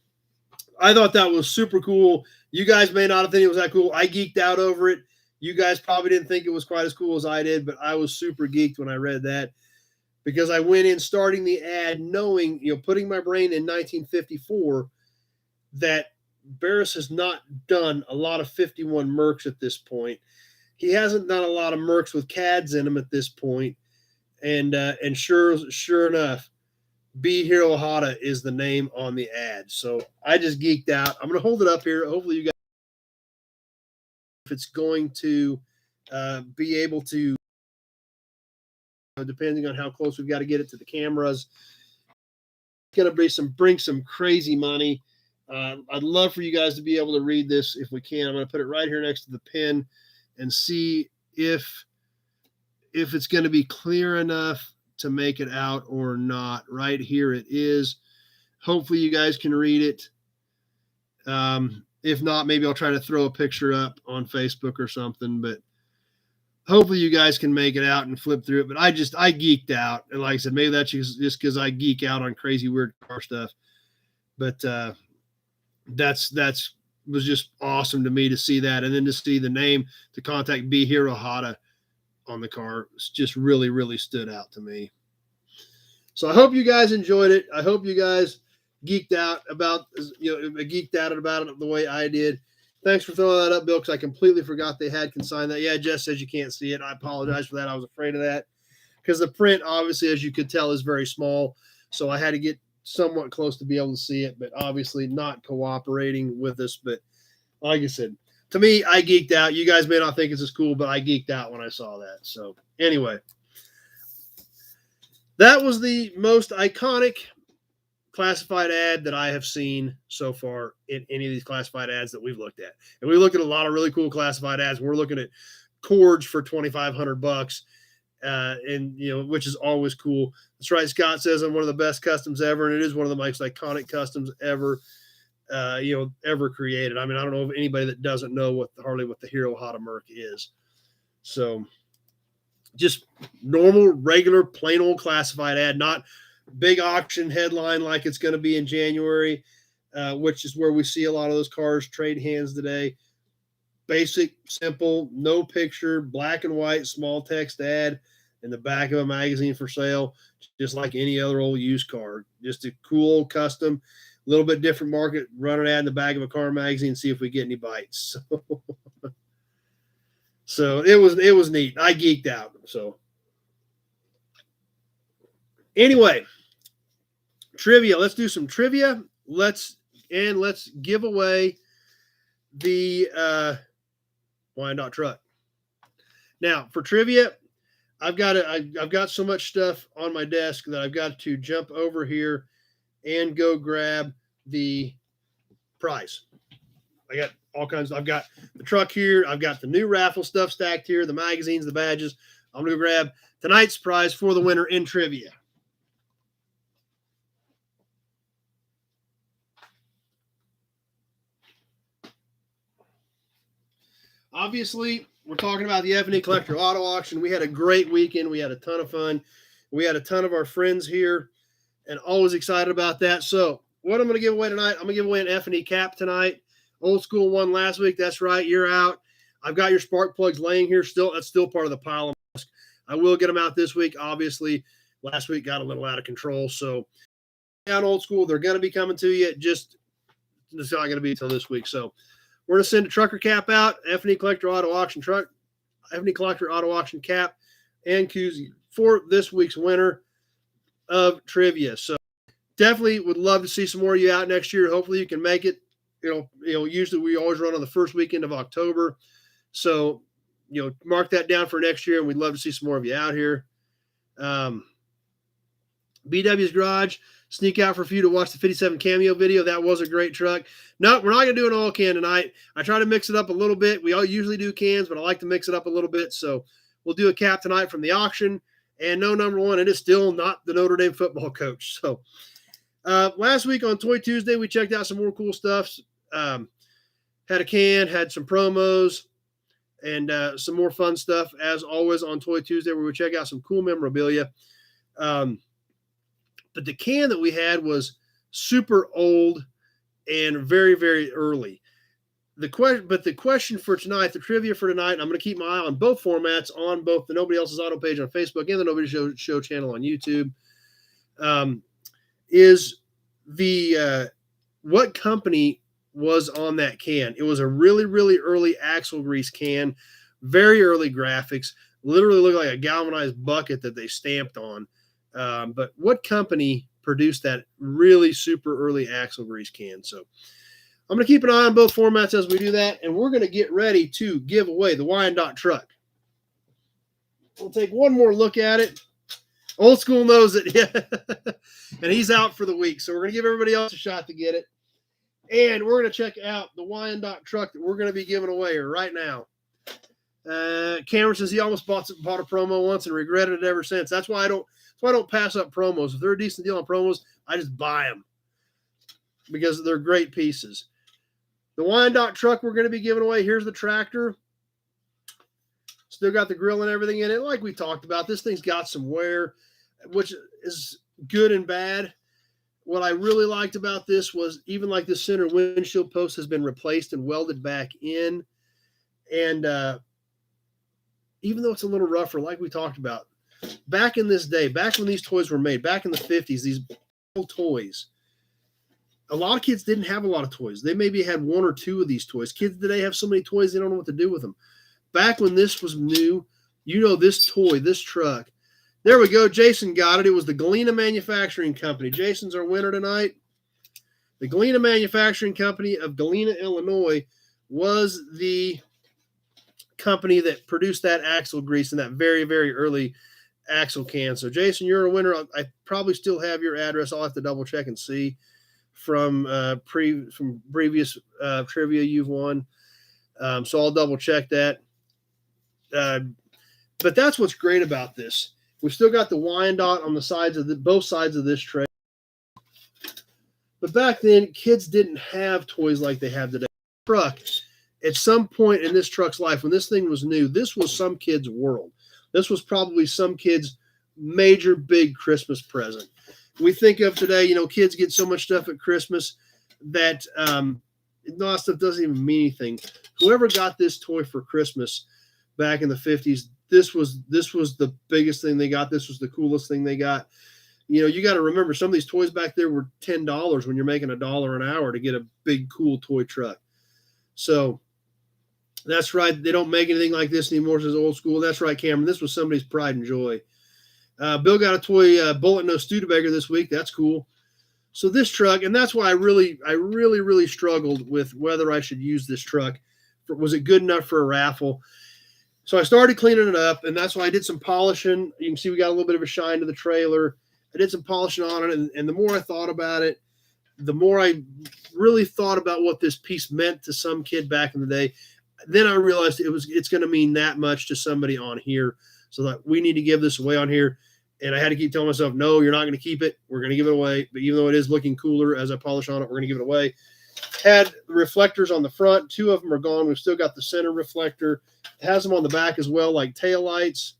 I thought that was super cool. You guys may not have think it was that cool. I geeked out over it. You guys probably didn't think it was quite as cool as I did, but I was super geeked when I read that, because I went in starting the ad knowing, putting my brain in 1954, that Barris has not done a lot of 51 Mercs at this point. He hasn't done a lot of Mercs with CADs in them at this point. And sure enough, B Hero Hada is the name on the ad. So I just geeked out. I'm going to hold it up here. Hopefully you guys, if it's going to be able to, depending on how close we've got to get it to the cameras, it's going to bring some crazy money. I'd love for you guys to be able to read this if we can. I'm going to put it right here next to the pen and see if it's going to be clear enough to make it out or not. Right here it is. Hopefully you guys can read it. If not, maybe I'll try to throw a picture up on Facebook or something, but hopefully you guys can make it out and flip through it. But I geeked out. And like I said, maybe that's just because I geek out on crazy, weird car stuff. But that's was just awesome to me to see that. And then to see the name, to contact B Hero Hada on the car, just really, really stood out to me. So I hope you guys enjoyed it. I hope you guys geeked out about it the way I did. Thanks for throwing that up, Bill, because I completely forgot they had consigned that. Yeah, Jess says you can't see it. I apologize for that. I was afraid of that because the print, obviously, as you could tell, is very small. So I had to get somewhat close to be able to see it, but obviously not cooperating with us. But like I said, to me, I geeked out. You guys may not think it's as cool, but I geeked out when I saw that. So anyway, that was the most iconic classified ad that I have seen so far in any of these classified ads that we've looked at. And we look at a lot of really cool classified ads. We're looking at Cords for $2,500, which is always cool. That's right. Scott says I'm one of the best customs ever, and it is one of the most iconic customs ever created. I mean, I don't know of anybody that doesn't know what the Hero Hada Merc is. So just normal, regular, plain old classified ad, not big auction headline like it's going to be in January, which is where we see a lot of those cars trade hands today. Basic, simple, no picture, black and white, small text ad in the back of a magazine for sale, just like any other old used car. Just a cool custom, a little bit different market. Run an ad in the back of a car magazine, see if we get any bites. So it was neat. I geeked out. So anyway, trivia. Let's do some trivia. Let's give away the Wyandotte truck. Now for trivia, I've got so much stuff on my desk that I've got to jump over here and go grab the prize. I got all kinds. I've got the truck here. I've got the new raffle stuff stacked here, the magazines, the badges. I'm going to grab tonight's prize for the winner in trivia. Obviously, we're talking about the F&E Collector Auto Auction. We had a great weekend. We had a ton of fun. We had a ton of our friends here, and always excited about that. So what I'm going to give away tonight, I'm going to give away an F&E cap tonight. Old school one last week. That's right. You're out. I've got your spark plugs laying here still. That's still part of the pile of musk. I will get them out this week. Obviously, last week got a little out of control. So down old school, they're going to be coming to you. It's not going to be until this week. So we're going to send a trucker cap out, F&E Collector Auto Auction truck, F&E Collector Auto Auction cap, and koozie for this week's winner of trivia. So definitely would love to see some more of you out next year. Hopefully you can make it. Usually we always run on the first weekend of October. So, mark that down for next year, and we'd love to see some more of you out here. BW's Garage, sneak out for a few to watch the 57 Cameo video. That was a great truck. No, we're not going to do an all can tonight. I try to mix it up a little bit. We all usually do cans, but I like to mix it up a little bit. So we'll do a cap tonight from the auction. And no, number one, it is still not the Notre Dame football coach. So last week on Toy Tuesday, we checked out some more cool stuff. Had a can, had some promos, and some more fun stuff, as always, on Toy Tuesday, where we check out some cool memorabilia. But the can that we had was super old and very, very early. The question for tonight, the trivia for tonight, I'm going to keep my eye on both formats, on both the Nobody Else's Auto page on Facebook and the Nobody Show channel on YouTube. Is the what company was on that can? It was a really, really early axle grease can, very early graphics, literally looked like a galvanized bucket that they stamped on. But what company produced that really super early axle grease can? So I'm going to keep an eye on both formats as we do that, and we're going to get ready to give away the Wyandotte truck. We'll take one more look at it. Old School knows it, yeah. And he's out for the week, so we're going to give everybody else a shot to get it. And we're going to check out the Wyandotte truck that we're going to be giving away right now. Cameron says he almost bought a promo once and regretted it ever since. That's why I don't pass up promos. If they're a decent deal on promos, I just buy them because they're great pieces. The Wyandotte truck we're going to be giving away. Here's the tractor. Still got the grill and everything in it. Like we talked about, this thing's got some wear, which is good and bad. What I really liked about this was even like the center windshield post has been replaced and welded back in. And even though it's a little rougher, like we talked about, back in this day, back when these toys were made, back in the 50s, these toys, a lot of kids didn't have a lot of toys. They maybe had one or two of these toys. Kids today have so many toys, they don't know what to do with them. Back when this was new, this toy, this truck. There we go. Jason got it. It was the Galena Manufacturing Company. Jason's our winner tonight. The Galena Manufacturing Company of Galena, Illinois was the company that produced that axle grease in that very, very early axle can. So, Jason, you're a winner. I probably still have your address. I'll have to double check and see from previous trivia you've won. So I'll double check that. But that's what's great about this. We've still got the Wyandotte on the sides of both sides of this tray. But back then, kids didn't have toys like they have today. Truck, at some point in this truck's life, when this thing was new, this was some kid's world. This was probably some kid's major big Christmas present. We think of today, kids get so much stuff at Christmas that no, stuff doesn't even mean anything. Whoever got this toy for Christmas back in the 50s, this was the biggest thing they got. This was the coolest thing they got. You got to remember, some of these toys back there were $10 when you're making $1 an hour to get a big, cool toy truck. So that's right. They don't make anything like this anymore. This is old school. That's right, Cameron. This was somebody's pride and joy. Bill got a toy bullet nose Studebaker this week. That's cool. So this truck, and that's why I really struggled with whether I should use this truck. Was it good enough for a raffle? So I started cleaning it up, and that's why I did some polishing. You can see we got a little bit of a shine to the trailer. I did some polishing on it, and the more I thought about it, the more I really thought about what this piece meant to some kid back in the day. Then I realized it's going to mean that much to somebody on here, so that we need to give this away on here. And I had to keep telling myself, no, you're not going to keep it. We're going to give it away. But even though it is looking cooler as I polish on it, we're going to give it away. Had reflectors on the front. 2 of them are gone. We've still got the center reflector. It has them on the back as well, like taillights.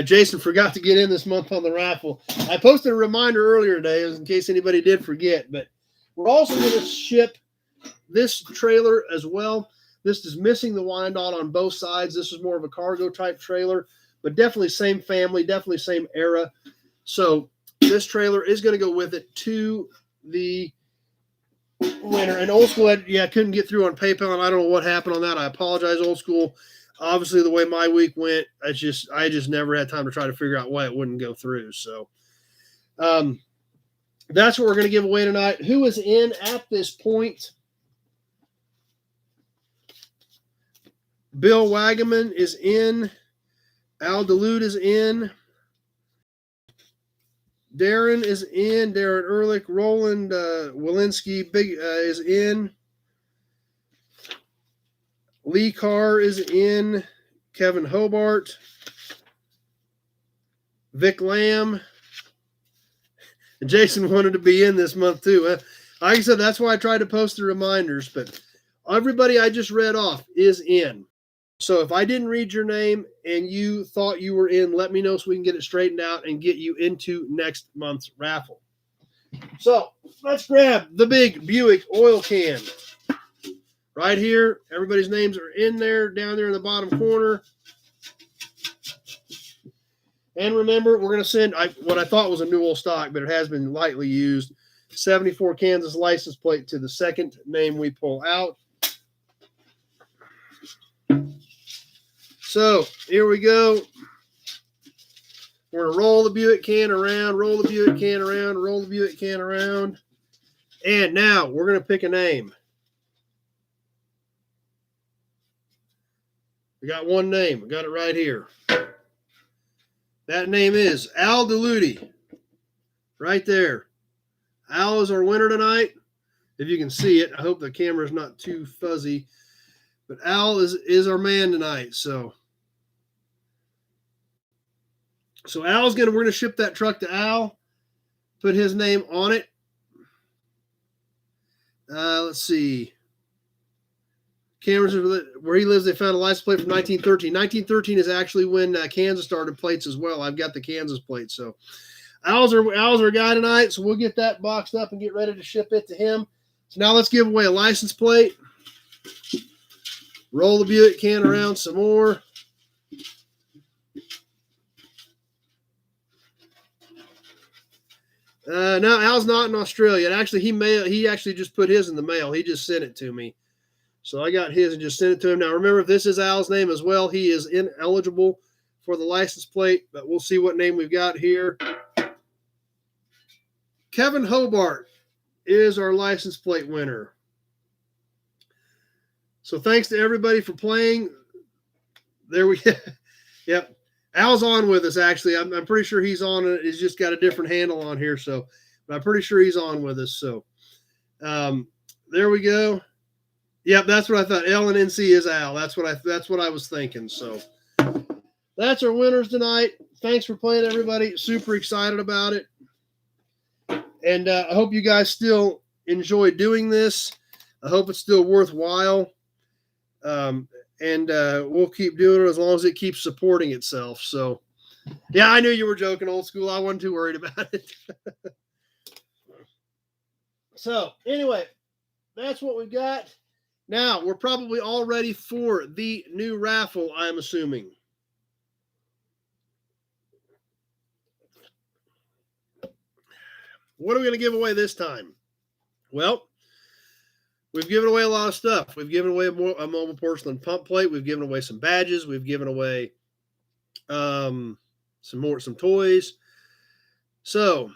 Jason forgot to get in this month on the raffle. I posted a reminder earlier today in case anybody did forget. But we're also going to ship this trailer as well. This is missing the Wyandotte on both sides. This is more of a cargo type trailer, but definitely same family, definitely same era. So this trailer is going to go with it to the winner. And Old School, couldn't get through on PayPal, and I don't know what happened on that. I apologize, Old School. Obviously, the way my week went, I just never had time to try to figure out why it wouldn't go through. So that's what we're going to give away tonight. Who is in at this point? Bill Wagaman is in. Al DeLude is in. Darren is in. Darren Ehrlich. Roland Walensky is in. Lee Carr is in. Kevin Hobart. Vic Lamb. And Jason wanted to be in this month too. Like I said, that's why I tried to post the reminders. But everybody I just read off is in. So if I didn't read your name and you thought you were in, let me know so we can get it straightened out and get you into next month's raffle. So let's grab the big Buick oil can. Right here, everybody's names are in there, down there in the bottom corner. And remember, we're going to send what I thought was a Newell stock, but it has been lightly used. 74 Kansas license plate to the second name we pull out. So here we go. We're going to roll the Buick can around, roll the Buick can around, roll the Buick can around. And now we're going to pick a name. We got one name. We got it right here. That name is Al DeLuty. Right there. Al is our winner tonight. If you can see it. I hope the camera's not too fuzzy. But Al is our man tonight. So Al's we're gonna ship that truck to Al, put his name on it. Let's see. Cameras where he lives, they found a license plate from 1913. 1913 is actually when Kansas started plates as well. I've got the Kansas plate. So Al's our guy tonight. So we'll get that boxed up and get ready to ship it to him. So now let's give away a license plate. Roll the Buick can around some more. No, Al's not in Australia. And actually, he actually just put his in the mail. He just sent it to me. So I got his and just sent it to him. Now, remember, if this is Al's name as well, he is ineligible for the license plate, but we'll see what name we've got here. Kevin Hobart is our license plate winner. So thanks to everybody for playing. There we go. Yep. Al's on with us, actually. I'm pretty sure he's on. He's just got a different handle on here. So, but I'm pretty sure he's on with us. So there we go. Yep, that's what I thought. L and NC is Al. That's what I was thinking. So that's our winners tonight. Thanks for playing, everybody. Super excited about it. And I hope you guys still enjoy doing this. I hope it's still worthwhile. And we'll keep doing it as long as it keeps supporting itself. So, yeah, I knew you were joking, old school. I wasn't too worried about it. So, anyway, that's what we've got. Now, we're probably all ready for the new raffle, I'm assuming. What are we going to give away this time? Well, we've given away a lot of stuff. We've given away a mobile porcelain pump plate. We've given away some badges. We've given away some toys. So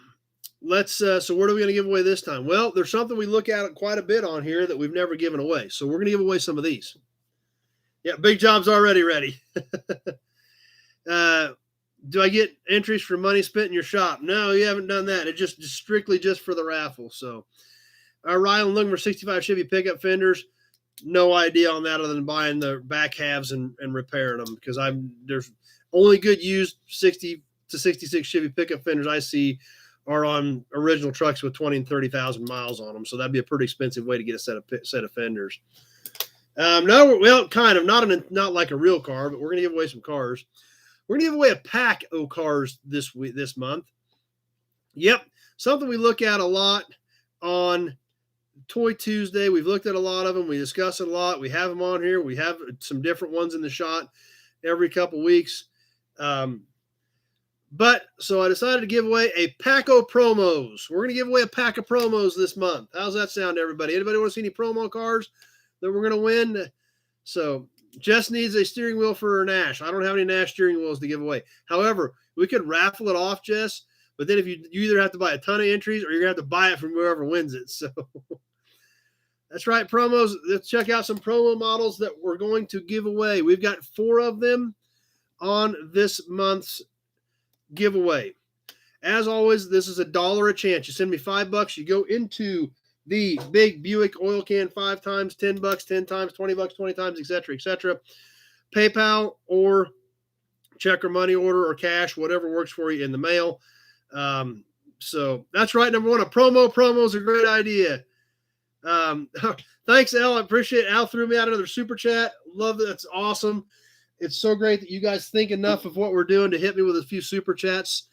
so what are we going to give away this time? Well, there's something we look at quite a bit on here that we've never given away. So we're going to give away some of these. Yeah, Big Job's already ready. Do I get entries for money spent in your shop? No, you haven't done that. It's just strictly just for the raffle. So Ryan looking for 65 Chevy pickup fenders. No idea on that other than buying the back halves and repairing them, because there's only good used 60 to 66 Chevy pickup fenders I see are on original trucks with 20 and 30,000 miles on them. So that'd be a pretty expensive way to get a set of fenders. No, well, kind of not like a real car, but we're going to give away some cars. We're going to give away a pack of cars this month. Yep, something we look at a lot on Toy Tuesday. We've looked at a lot of them. We discuss it a lot. We have them on here. We have some different ones in the shot every couple weeks. So I decided to give away a pack of promos. We're going to give away a pack of promos this month. How's that sound, everybody? Anybody want to see any promo cars that we're going to win? So Jess needs a steering wheel for her Nash. I don't have any Nash steering wheels to give away. However, we could raffle it off, Jess. But then if you either have to buy a ton of entries or you're going to have to buy it from whoever wins it. So that's right, promos. Let's check out some promo models that we're going to give away. We've got 4 of them on this month's giveaway. As always, this is $1 a chance. You send me $5, you go into the big Buick oil can 5 times, $10, 10 times, $20, 20 times, etc., etc. PayPal or check or money order or cash, whatever works for you in the mail. So that's right. Number 1, a promo. Promo is a great idea. Thanks, Al. I appreciate it. Al threw me out another super chat. Love it. That's awesome. It's so great that you guys think enough of what we're doing to hit me with a few super chats.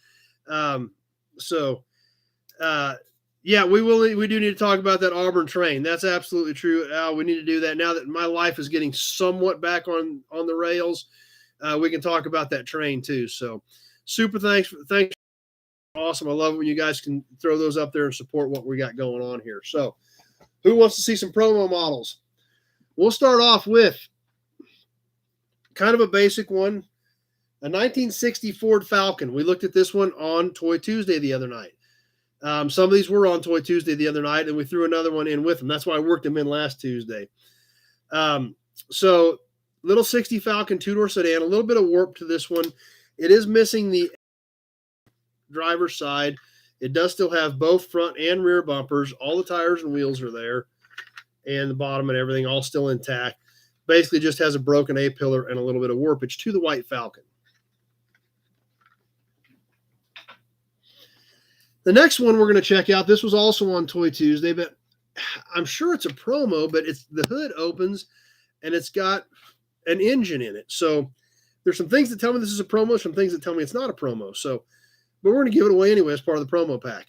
Yeah, we do need to talk about that Auburn train. That's absolutely true, Al. We need to do that now that my life is getting somewhat back on the rails. We can talk about that train too. So, super thanks. Awesome. I love it when you guys can throw those up there and support what we got going on here. So, who wants to see some promo models? We'll start off with kind of a basic one, a 1960 Ford Falcon. We looked at this one on Toy Tuesday the other night. Some of these were on Toy Tuesday the other night, and we threw another one in with them. That's why I worked them in last Tuesday. So, little 60 Falcon two-door sedan, a little bit of warp to this one. It is missing the driver's side. It does still have both front and rear bumpers. All the tires and wheels are there, and the bottom and everything all still intact. Basically just has a broken A-pillar and a little bit of warpage to the white Falcon. The next one we're going to check out, this was also on Toy Tuesday, but I'm sure it's a promo, but the hood opens and it's got an engine in it. So there's some things that tell me this is a promo, some things that tell me it's not a promo. So, but we're going to give it away anyway as part of the promo pack.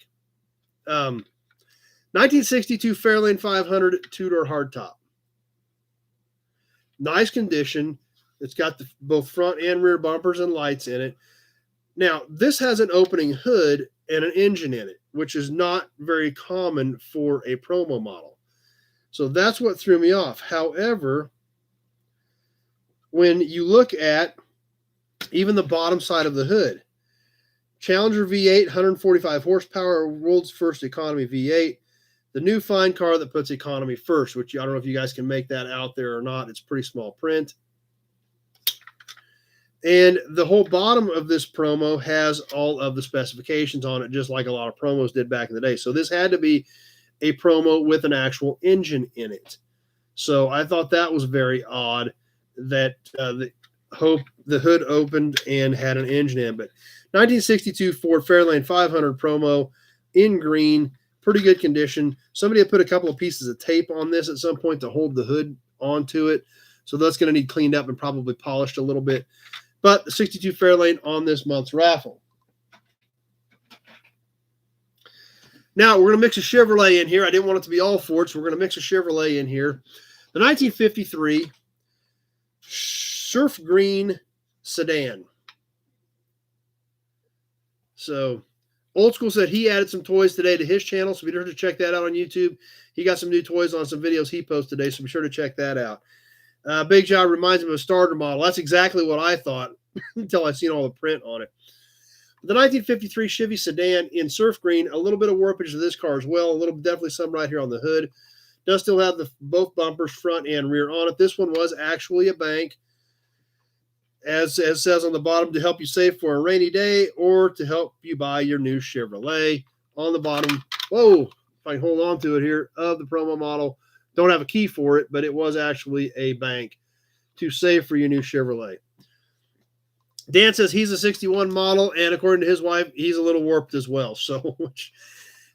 1962 Fairlane 500 Tudor hardtop. Nice condition. It's got both front and rear bumpers and lights in it. Now, this has an opening hood and an engine in it, which is not very common for a promo model. So that's what threw me off. However, when you look at even the bottom side of the hood, Challenger V8, 145 horsepower, world's first economy V8, the new fine car that puts economy first, which I don't know if you guys can make that out there or not. It's pretty small print. And the whole bottom of this promo has all of the specifications on it, just like a lot of promos did back in the day. So this had to be a promo with an actual engine in it. So I thought that was very odd that the hood opened and had an engine in. But 1962 Ford Fairlane 500 promo in green, pretty good condition. Somebody had put a couple of pieces of tape on this at some point to hold the hood onto it. So that's going to need cleaned up and probably polished a little bit. But the 62 Fairlane on this month's raffle. Now, we're going to mix a Chevrolet in here. I didn't want it to be all Ford, so we're going to mix a Chevrolet in here. The 1953 Surf Green Sedan. So, Old School said he added some toys today to his channel, so be sure to check that out on YouTube. He got some new toys on some videos he posted today, so be sure to check that out. Big Job reminds me of a starter model. That's exactly what I thought until I seen all the print on it. The 1953 Chevy Sedan in surf green, a little bit of warpage to this car as well. Definitely some right here on the hood. Does still have both bumpers, front and rear on it. This one was actually a bank, as it says on the bottom, to help you save for a rainy day or to help you buy your new Chevrolet. On the bottom, whoa, if I can hold on to it here, of the promo model. Don't have a key for it, but it was actually a bank to save for your new Chevrolet. Dan says he's a 61 model, and according to his wife, he's a little warped as well. So which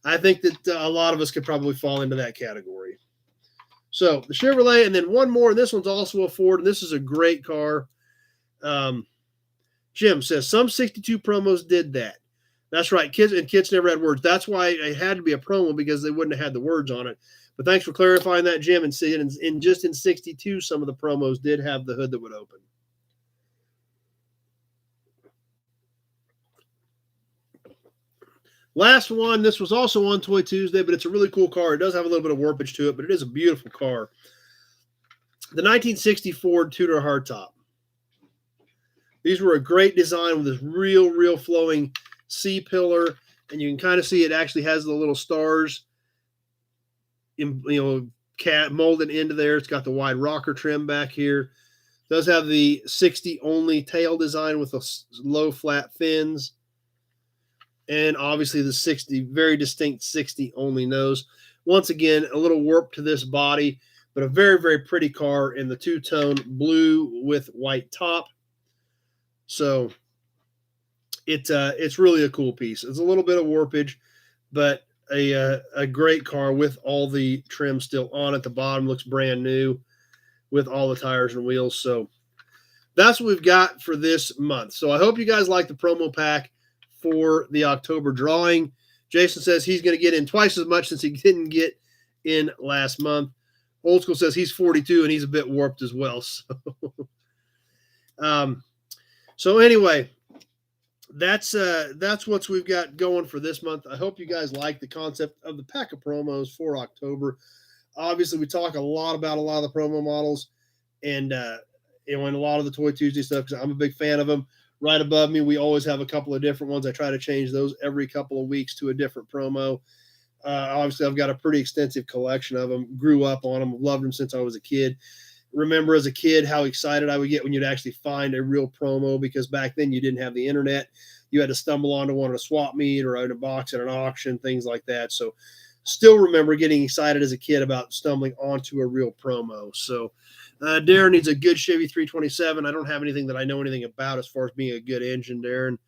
I think that a lot of us could probably fall into that category. So the Chevrolet, and then one more, and this one's also a Ford, and this is a great car. Jim says some 62 promos did that. That's right. Kids never had words. That's why it had to be a promo, because they wouldn't have had the words on it. But thanks for clarifying that, Jim. And see, just in 62, some of the promos did have the hood that would open. Last one. This was also on Toy Tuesday, but it's a really cool car. It does have a little bit of warpage to it, but it is a beautiful car. The 1960 Ford Tudor hardtop. These were a great design with this real flowing C-pillar, and you can kind of see it actually has the little stars molded into there. It's got the wide rocker trim back here. It does have the 60 only tail design with the low flat fins, and obviously the 60 very distinct 60 only nose. Once again, a little warp to this body, but a very pretty car in the two-tone blue with white top. So it's really a cool piece. It's a little bit of warpage, but a great car with all the trim still on it. The bottom looks brand new with all the tires and wheels. So that's what we've got for this month. So I hope you guys like the promo pack for the October drawing. Jason says he's going to get in twice as much since he didn't get in last month. Old School says he's 42 and he's a bit warped as well. So anyway, that's what we've got going for this month. I hope you guys like the concept of the pack of promos for October. Obviously, we talk a lot about a lot of the promo models and a lot of the Toy Tuesday stuff because I'm a big fan of them. Right above me, we always have a couple of different ones. I try to change those every couple of weeks to a different promo. Obviously, I've got a pretty extensive collection of them. Grew up on them. Loved them since I was a kid. Remember as a kid how excited I would get when you'd actually find a real promo because back then you didn't have the internet. You had to stumble onto one at a swap meet or in a box at an auction, things like that. So still remember getting excited as a kid about stumbling onto a real promo. So Darren needs a good Chevy 327. I don't have anything that I know anything about as far as being a good engine, Darren.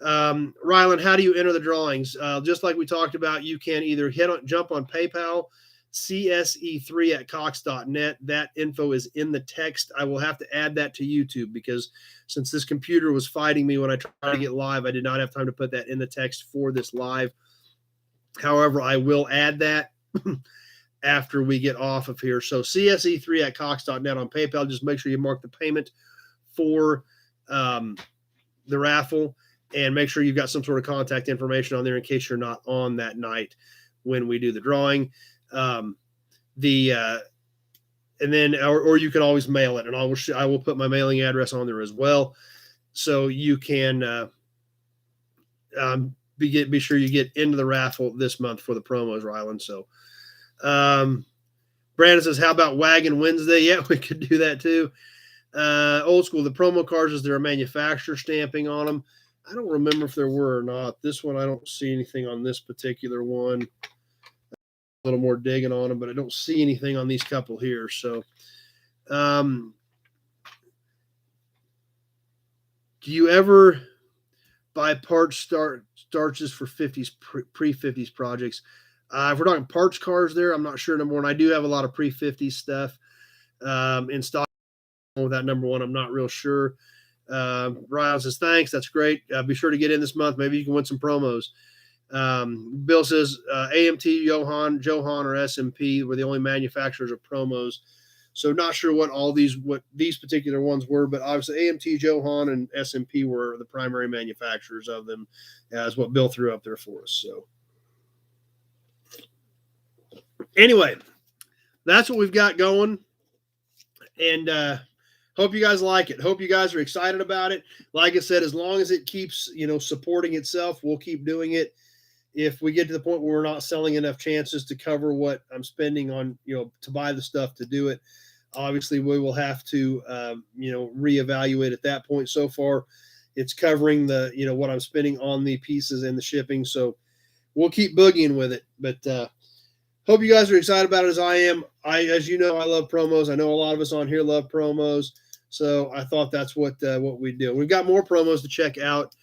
Rylan, how do you enter the drawings? Just like we talked about, you can either jump on PayPal, CSE3@cox.net. That info is in the text. I will have to add that to YouTube because since this computer was fighting me when I tried to get live, I did not have time to put that in the text for this live. However, I will add that after we get off of here. So CSE3@cox.net on PayPal. Just make sure you mark the payment for the raffle and make sure you've got some sort of contact information on there in case you're not on that night when we do the drawing. And then you can always mail it, and I will put my mailing address on there as well, so you can be sure you get into the raffle this month for the promos, Rylan. So Brandon says, how about Wagon Wednesday? Yeah, we could do that too. Old School, the promo cards, is there a manufacturer stamping on them? I don't remember if there were or not. This one, I don't see anything on this particular one. A little more digging on them, but I don't see anything on these couple here. So, do you ever buy parts starches for 50s, pre-50s projects? If we're talking parts cars there, I'm not sure, number one. I do have a lot of pre-50s stuff in stock. With that, number one, I'm not real sure. Ryan says, thanks. That's great. Be sure to get in this month. Maybe you can win some promos. Bill says, AMT, Johan, or SMP were the only manufacturers of promos. So not sure what these particular ones were, but obviously AMT, Johan, and SMP were the primary manufacturers of them, as what Bill threw up there for us. So anyway, that's what we've got going. And hope you guys like it. Hope you guys are excited about it. Like I said, as long as it keeps, supporting itself, we'll keep doing it. If we get to the point where we're not selling enough chances to cover what I'm spending on, to buy the stuff to do it, obviously we will have to, reevaluate at that point. So far, it's covering the, what I'm spending on the pieces and the shipping. So we'll keep boogieing with it. But hope you guys are excited about it as I am. As you know, I love promos. I know a lot of us on here love promos. So I thought that's what we do. We've got more promos to check out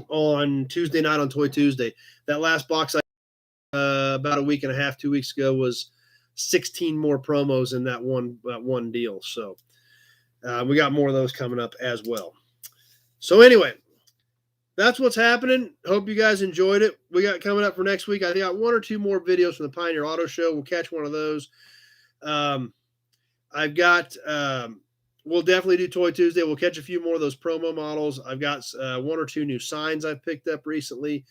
on Tuesday night on Toy Tuesday. That last box about a week and a half, 2 weeks ago was 16 more promos in that one deal. So we got more of those coming up as well. So anyway, that's what's happening. Hope you guys enjoyed it. We got coming up for next week. I got one or two more videos from the Pioneer Auto Show. We'll catch one of those. I've got, we'll definitely do Toy Tuesday. We'll catch a few more of those promo models. I've got one or two new signs I've picked up recently.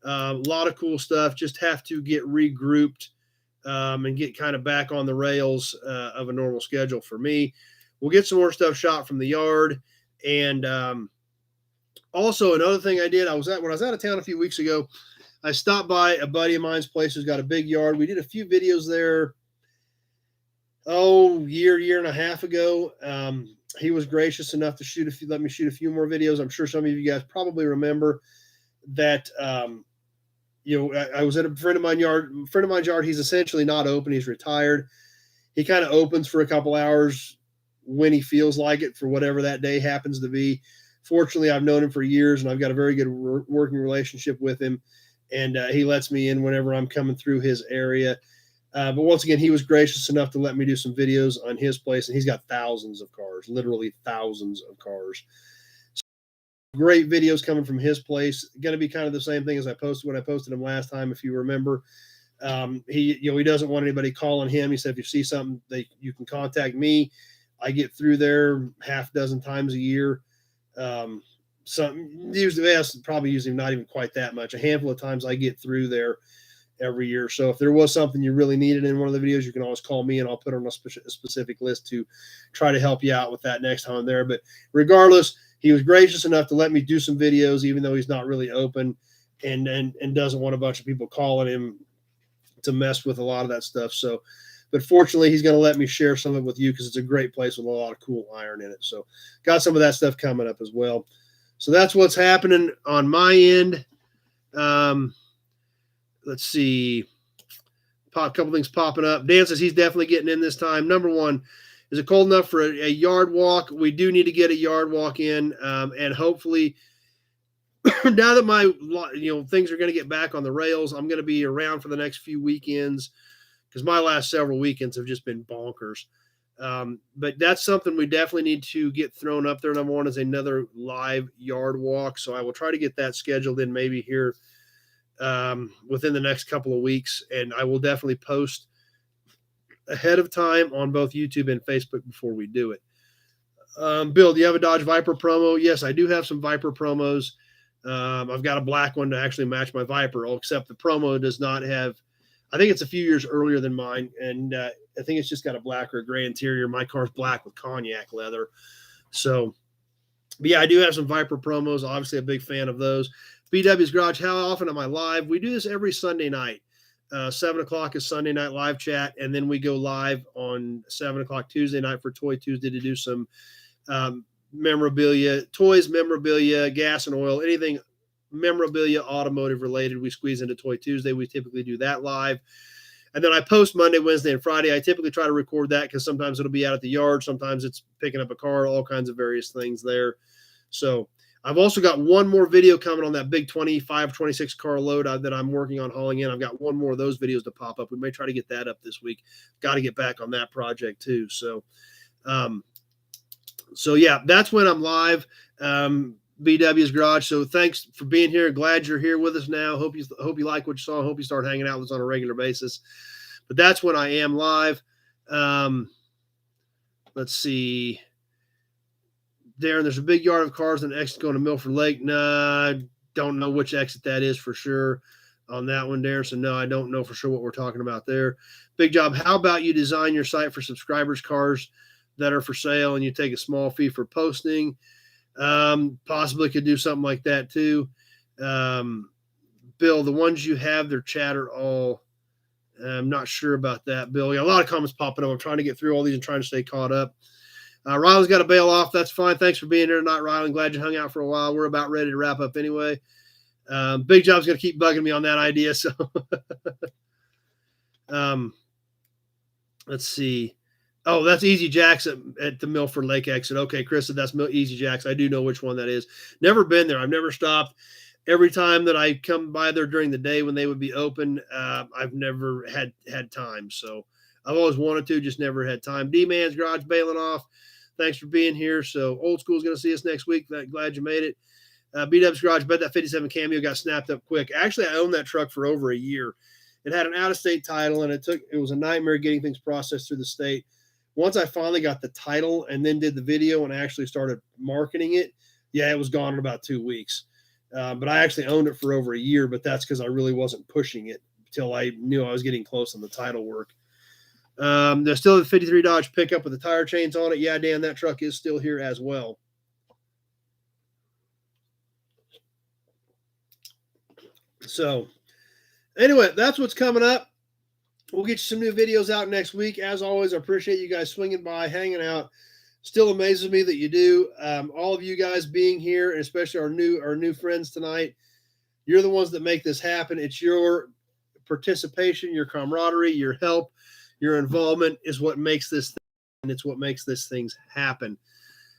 A lot of cool stuff. Just have to get regrouped and get kind of back on the rails of a normal schedule for me. We'll get some more stuff shot from the yard. And also another thing I did, when I was out of town a few weeks ago, I stopped by a buddy of mine's place who's got a big yard. We did a few videos there. Year and a half ago. He was gracious enough to let me shoot a few more videos. I'm sure some of you guys probably remember that, I was at a friend of mine's yard. He's essentially not open. He's retired. He kind of opens for a couple hours when he feels like it for whatever that day happens to be. Fortunately, I've known him for years, and I've got a very good working relationship with him, and he lets me in whenever I'm coming through his area. But once again, he was gracious enough to let me do some videos on his place, and he's got thousands of cars, literally thousands of cars. So great videos coming from his place. Going to be kind of the same thing as I posted when I posted him last time, if you remember. He doesn't want anybody calling him. He said, if you see something, you can contact me. I get through there half dozen times a year. Probably usually not even quite that much. A handful of times I get through there every year. So if there was something you really needed in one of the videos, you can always call me and I'll put it on a specific list to try to help you out with that next time I'm there. But regardless, he was gracious enough to let me do some videos, even though he's not really open and doesn't want a bunch of people calling him to mess with a lot of that stuff. So, but fortunately, he's going to let me share some of it with you because it's a great place with a lot of cool iron in it. So got some of that stuff coming up as well. So that's what's happening on my end. Let's see. A couple things popping up. Dan says he's definitely getting in this time. Number one, is it cold enough for a yard walk? We do need to get a yard walk in, and hopefully, now that things are going to get back on the rails, I'm going to be around for the next few weekends because my last several weekends have just been bonkers. But that's something we definitely need to get thrown up there. Number one is another live yard walk. So I will try to get that scheduled in maybe here within the next couple of weeks. And I will definitely post ahead of time on both YouTube and Facebook before we do it. Bill, do you have a Dodge Viper promo? Yes, I do have some Viper promos. I've got a black one to actually match my Viper, except the promo does not have, I think it's a few years earlier than mine. And I think it's just got a black or a gray interior. My car's black with cognac leather. So, but yeah, I do have some Viper promos. Obviously a big fan of those. BW's Garage, how often am I live? We do this every Sunday night. 7 o'clock is Sunday night live chat. And then we go live on 7 o'clock Tuesday night for Toy Tuesday to do some memorabilia, toys, memorabilia, gas and oil, anything memorabilia, automotive related. We squeeze into Toy Tuesday. We typically do that live. And then I post Monday, Wednesday, and Friday. I typically try to record that because sometimes it'll be out at the yard. Sometimes it's picking up a car, all kinds of various things there. So I've also got one more video coming on that big 25, 26 car load that I'm working on hauling in. I've got one more of those videos to pop up. We may try to get that up this week. Got to get back on that project too. So, yeah, that's when I'm live. BW's Garage. So thanks for being here. Glad you're here with us now. Hope you like what you saw. Hope you start hanging out with us on a regular basis. But that's when I am live. Let's see. Darren, there's a big yard of cars and an exit going to Milford Lake. Nah, I don't know which exit that is for sure on that one, Darren. So no, I don't know for sure what we're talking about there. Big job. How about you design your site for subscribers' cars that are for sale and you take a small fee for posting? Possibly could do something like that too. Bill, the ones you have, their chat are all, I'm not sure about that, Bill. Yeah, a lot of comments popping up. I'm trying to get through all these and trying to stay caught up. Rylan's got to bail off. That's fine. Thanks for being here tonight, Rylan. Glad you hung out for a while. We're about ready to wrap up anyway. Big Job's going to keep bugging me on that idea. So let's see. Oh, that's Easy Jacks at the Milford Lake exit. Okay, Chris said that's Easy Jacks. I do know which one that is. Never been there. I've never stopped. Every time that I come by there during the day when they would be open, I've never had time. So I've always wanted to, just never had time. D-Man's Garage bailing off. Thanks for being here. So Old School's going to see us next week. Glad you made it. B-Dub's Garage, bet that 57 Cameo got snapped up quick. Actually, I owned that truck for over a year. It had an out-of-state title, and it was a nightmare getting things processed through the state. Once I finally got the title and then did the video and actually started marketing it, yeah, it was gone in about 2 weeks. But I actually owned it for over a year, but that's because I really wasn't pushing it until I knew I was getting close on the title work. There's still the 53 Dodge pickup with the tire chains on it. Yeah, Dan, that truck is still here as well. So anyway, that's what's coming up. We'll get you some new videos out next week. As always, I appreciate you guys swinging by, hanging out. Still amazes me that you do. All of you guys being here, and especially our new friends tonight, you're the ones that make this happen. It's your participation, your camaraderie, your help, your involvement is what makes this thing, and it's what makes this things happen.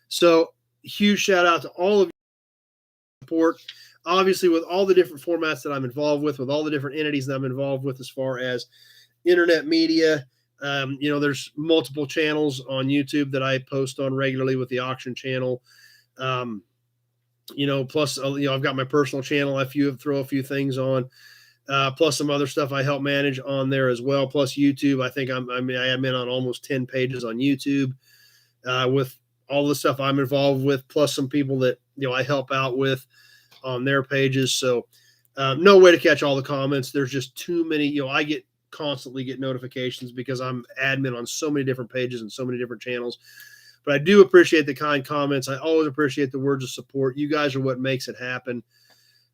So huge shout out to all of your support. Obviously, with all the different formats that I'm involved with all the different entities that I'm involved with as far as internet media, there's multiple channels on YouTube that I post on regularly with the auction channel. Plus, I've got my personal channel. I throw a few things on, plus some other stuff I help manage on there as well. Plus YouTube, I think I am in on almost 10 pages on YouTube, with all the stuff I'm involved with, plus some people that, I help out with on their pages. So, no way to catch all the comments. There's just too many, I constantly get notifications because I'm admin on so many different pages and so many different channels. But I do appreciate the kind comments. I always appreciate the words of support. You guys are what makes it happen.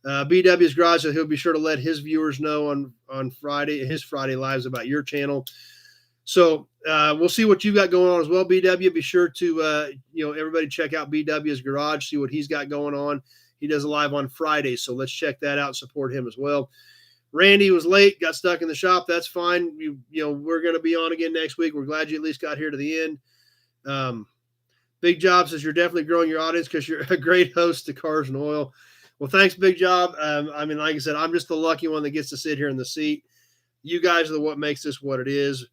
BW's Garage, he'll be sure to let his viewers know on Friday, his Friday Lives, about your channel. So we'll see what you got going on as well, BW. Be sure to, everybody check out BW's Garage, see what he's got going on. He does a live on Friday, so let's check that out, support him as well. Randy was late, got stuck in the shop. That's fine. We're going to be on again next week. We're glad you at least got here to the end. Big Job says you're definitely growing your audience because you're a great host to Cars and Oil. Well, thanks, Big Job. Like I said, I'm just the lucky one that gets to sit here in the seat. You guys are what makes this what it is.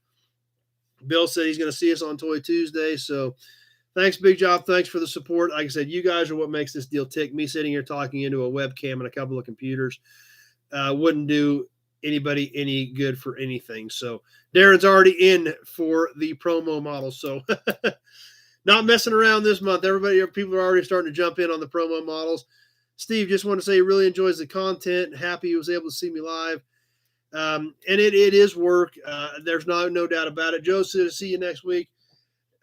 Bill said he's going to see us on Toy Tuesday. So thanks, Big Job. Thanks for the support. Like I said, you guys are what makes this deal tick. Me sitting here talking into a webcam and a couple of computers wouldn't do anybody any good for anything. So Darren's already in for the promo model. So not messing around this month. People are already starting to jump in on the promo models. Steve, just want to say he really enjoys the content. Happy he was able to see me live. And it is work. There's no doubt about it. Joe said, see you next week.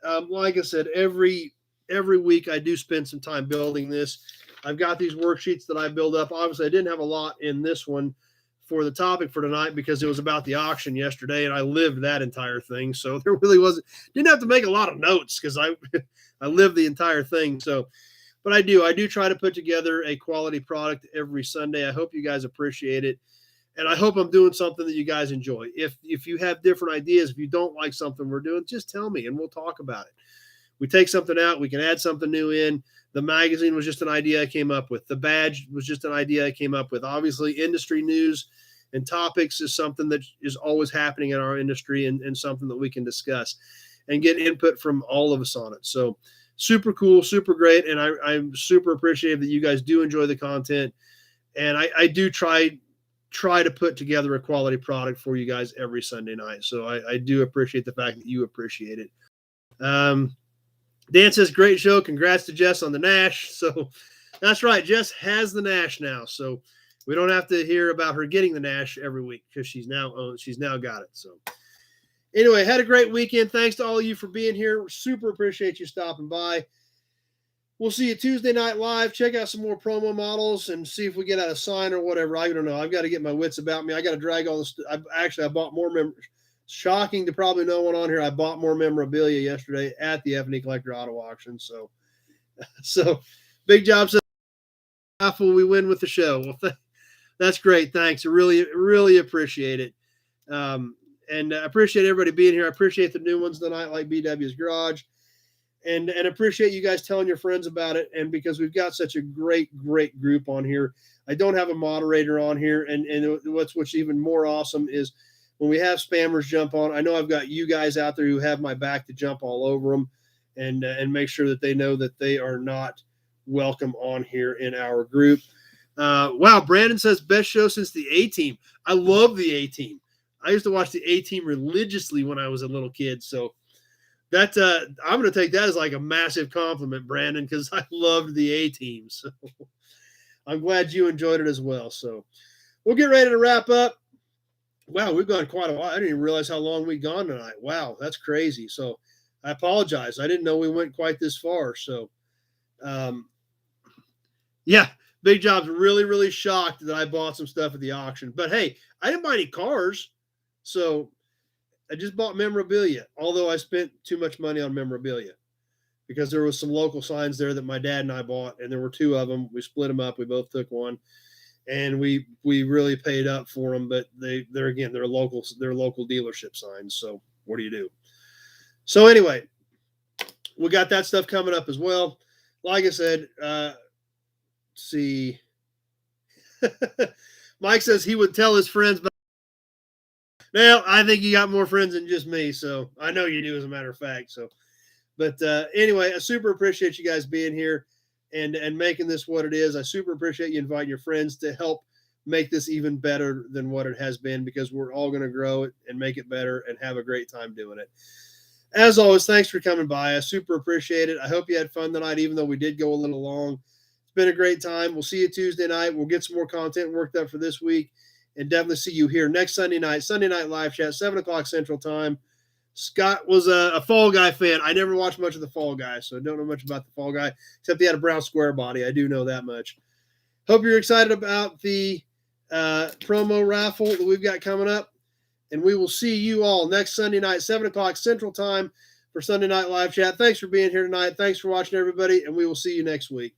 Like I said, every week I do spend some time building this. I've got these worksheets that I build up. Obviously, I didn't have a lot in this one for the topic for tonight because it was about the auction yesterday, and I lived that entire thing. So there really didn't have to make a lot of notes because I lived the entire thing. So, but I do try to put together a quality product every Sunday. I hope you guys appreciate it. And I hope I'm doing something that you guys enjoy. If you have different ideas, if you don't like something we're doing, just tell me and we'll talk about it. We take something out, we can add something new in. The magazine was just an idea I came up with. The badge was just an idea I came up with. Obviously, industry news and topics is something that is always happening in our industry and something that we can discuss and get input from all of us on it. So super cool, super great. And I'm super appreciative that you guys do enjoy the content. And I do try to put together a quality product for you guys every Sunday night. So I do appreciate the fact that you appreciate it. Dan says, great show. Congrats to Jess on the Nash. So that's right. Jess has the Nash now. So we don't have to hear about her getting the Nash every week because she's now got it. So anyway, had a great weekend. Thanks to all of you for being here. Super appreciate you stopping by. We'll see you Tuesday night live. Check out some more promo models and see if we get out a sign or whatever. I don't know. I've got to get my wits about me. I got to drag all this. I bought more members. Shocking to probably no one on here. I bought more memorabilia yesterday at the F&E Collector Auto Auction. So Big Job says, Raffle, we win with the show. Well, that's great. Thanks. I really, really appreciate it. And I appreciate everybody being here. I appreciate the new ones tonight, like BW's Garage. And appreciate you guys telling your friends about it. And because we've got such a great, great group on here. I don't have a moderator on here. And what's even more awesome is when we have spammers jump on, I know I've got you guys out there who have my back to jump all over them and make sure that they know that they are not welcome on here in our group. Wow, Brandon says best show since the A-Team. I love the A-Team. I used to watch the A-Team religiously when I was a little kid. So that I'm going to take that as like a massive compliment, Brandon, because I loved the A-Team. So I'm glad you enjoyed it as well. So we'll get ready to wrap up. Wow, we've gone quite a while. I didn't even realize how long we'd gone tonight. Wow, that's crazy. So I apologize. I didn't know we went quite this far. So, yeah, Big Job's really, really shocked that I bought some stuff at the auction. But, hey, I didn't buy any cars. So I just bought memorabilia, although I spent too much money on memorabilia because there was some local signs there that my dad and I bought, and there were two of them. We split them up. We both took one. And we really paid up for them, but they're local dealership signs. So what do you do? So anyway, we got that stuff coming up as well. like I said, see, Mike says he would tell his friends, but now I think you got more friends than just me. So I know you do, as a matter of fact. So, but anyway, I super appreciate you guys being here and making this what it is. I super appreciate you inviting your friends to help make this even better than what it has been, because we're all going to grow it and make it better and have a great time doing it. As always, thanks for coming by. I super appreciate it. I hope you had fun tonight, even though we did go a little long. It's been a great time. We'll see you Tuesday night. We'll get some more content worked up for this week, and definitely see you here next Sunday night live chat, 7 o'clock Central Time. Scott was a Fall Guy fan. I never watched much of the Fall Guy, so I don't know much about the Fall Guy, except he had a brown square body. I do know that much. Hope you're excited about the promo raffle that we've got coming up. And we will see you all next Sunday night, 7 o'clock Central Time for Sunday Night Live Chat. Thanks for being here tonight. Thanks for watching, everybody, and we will see you next week.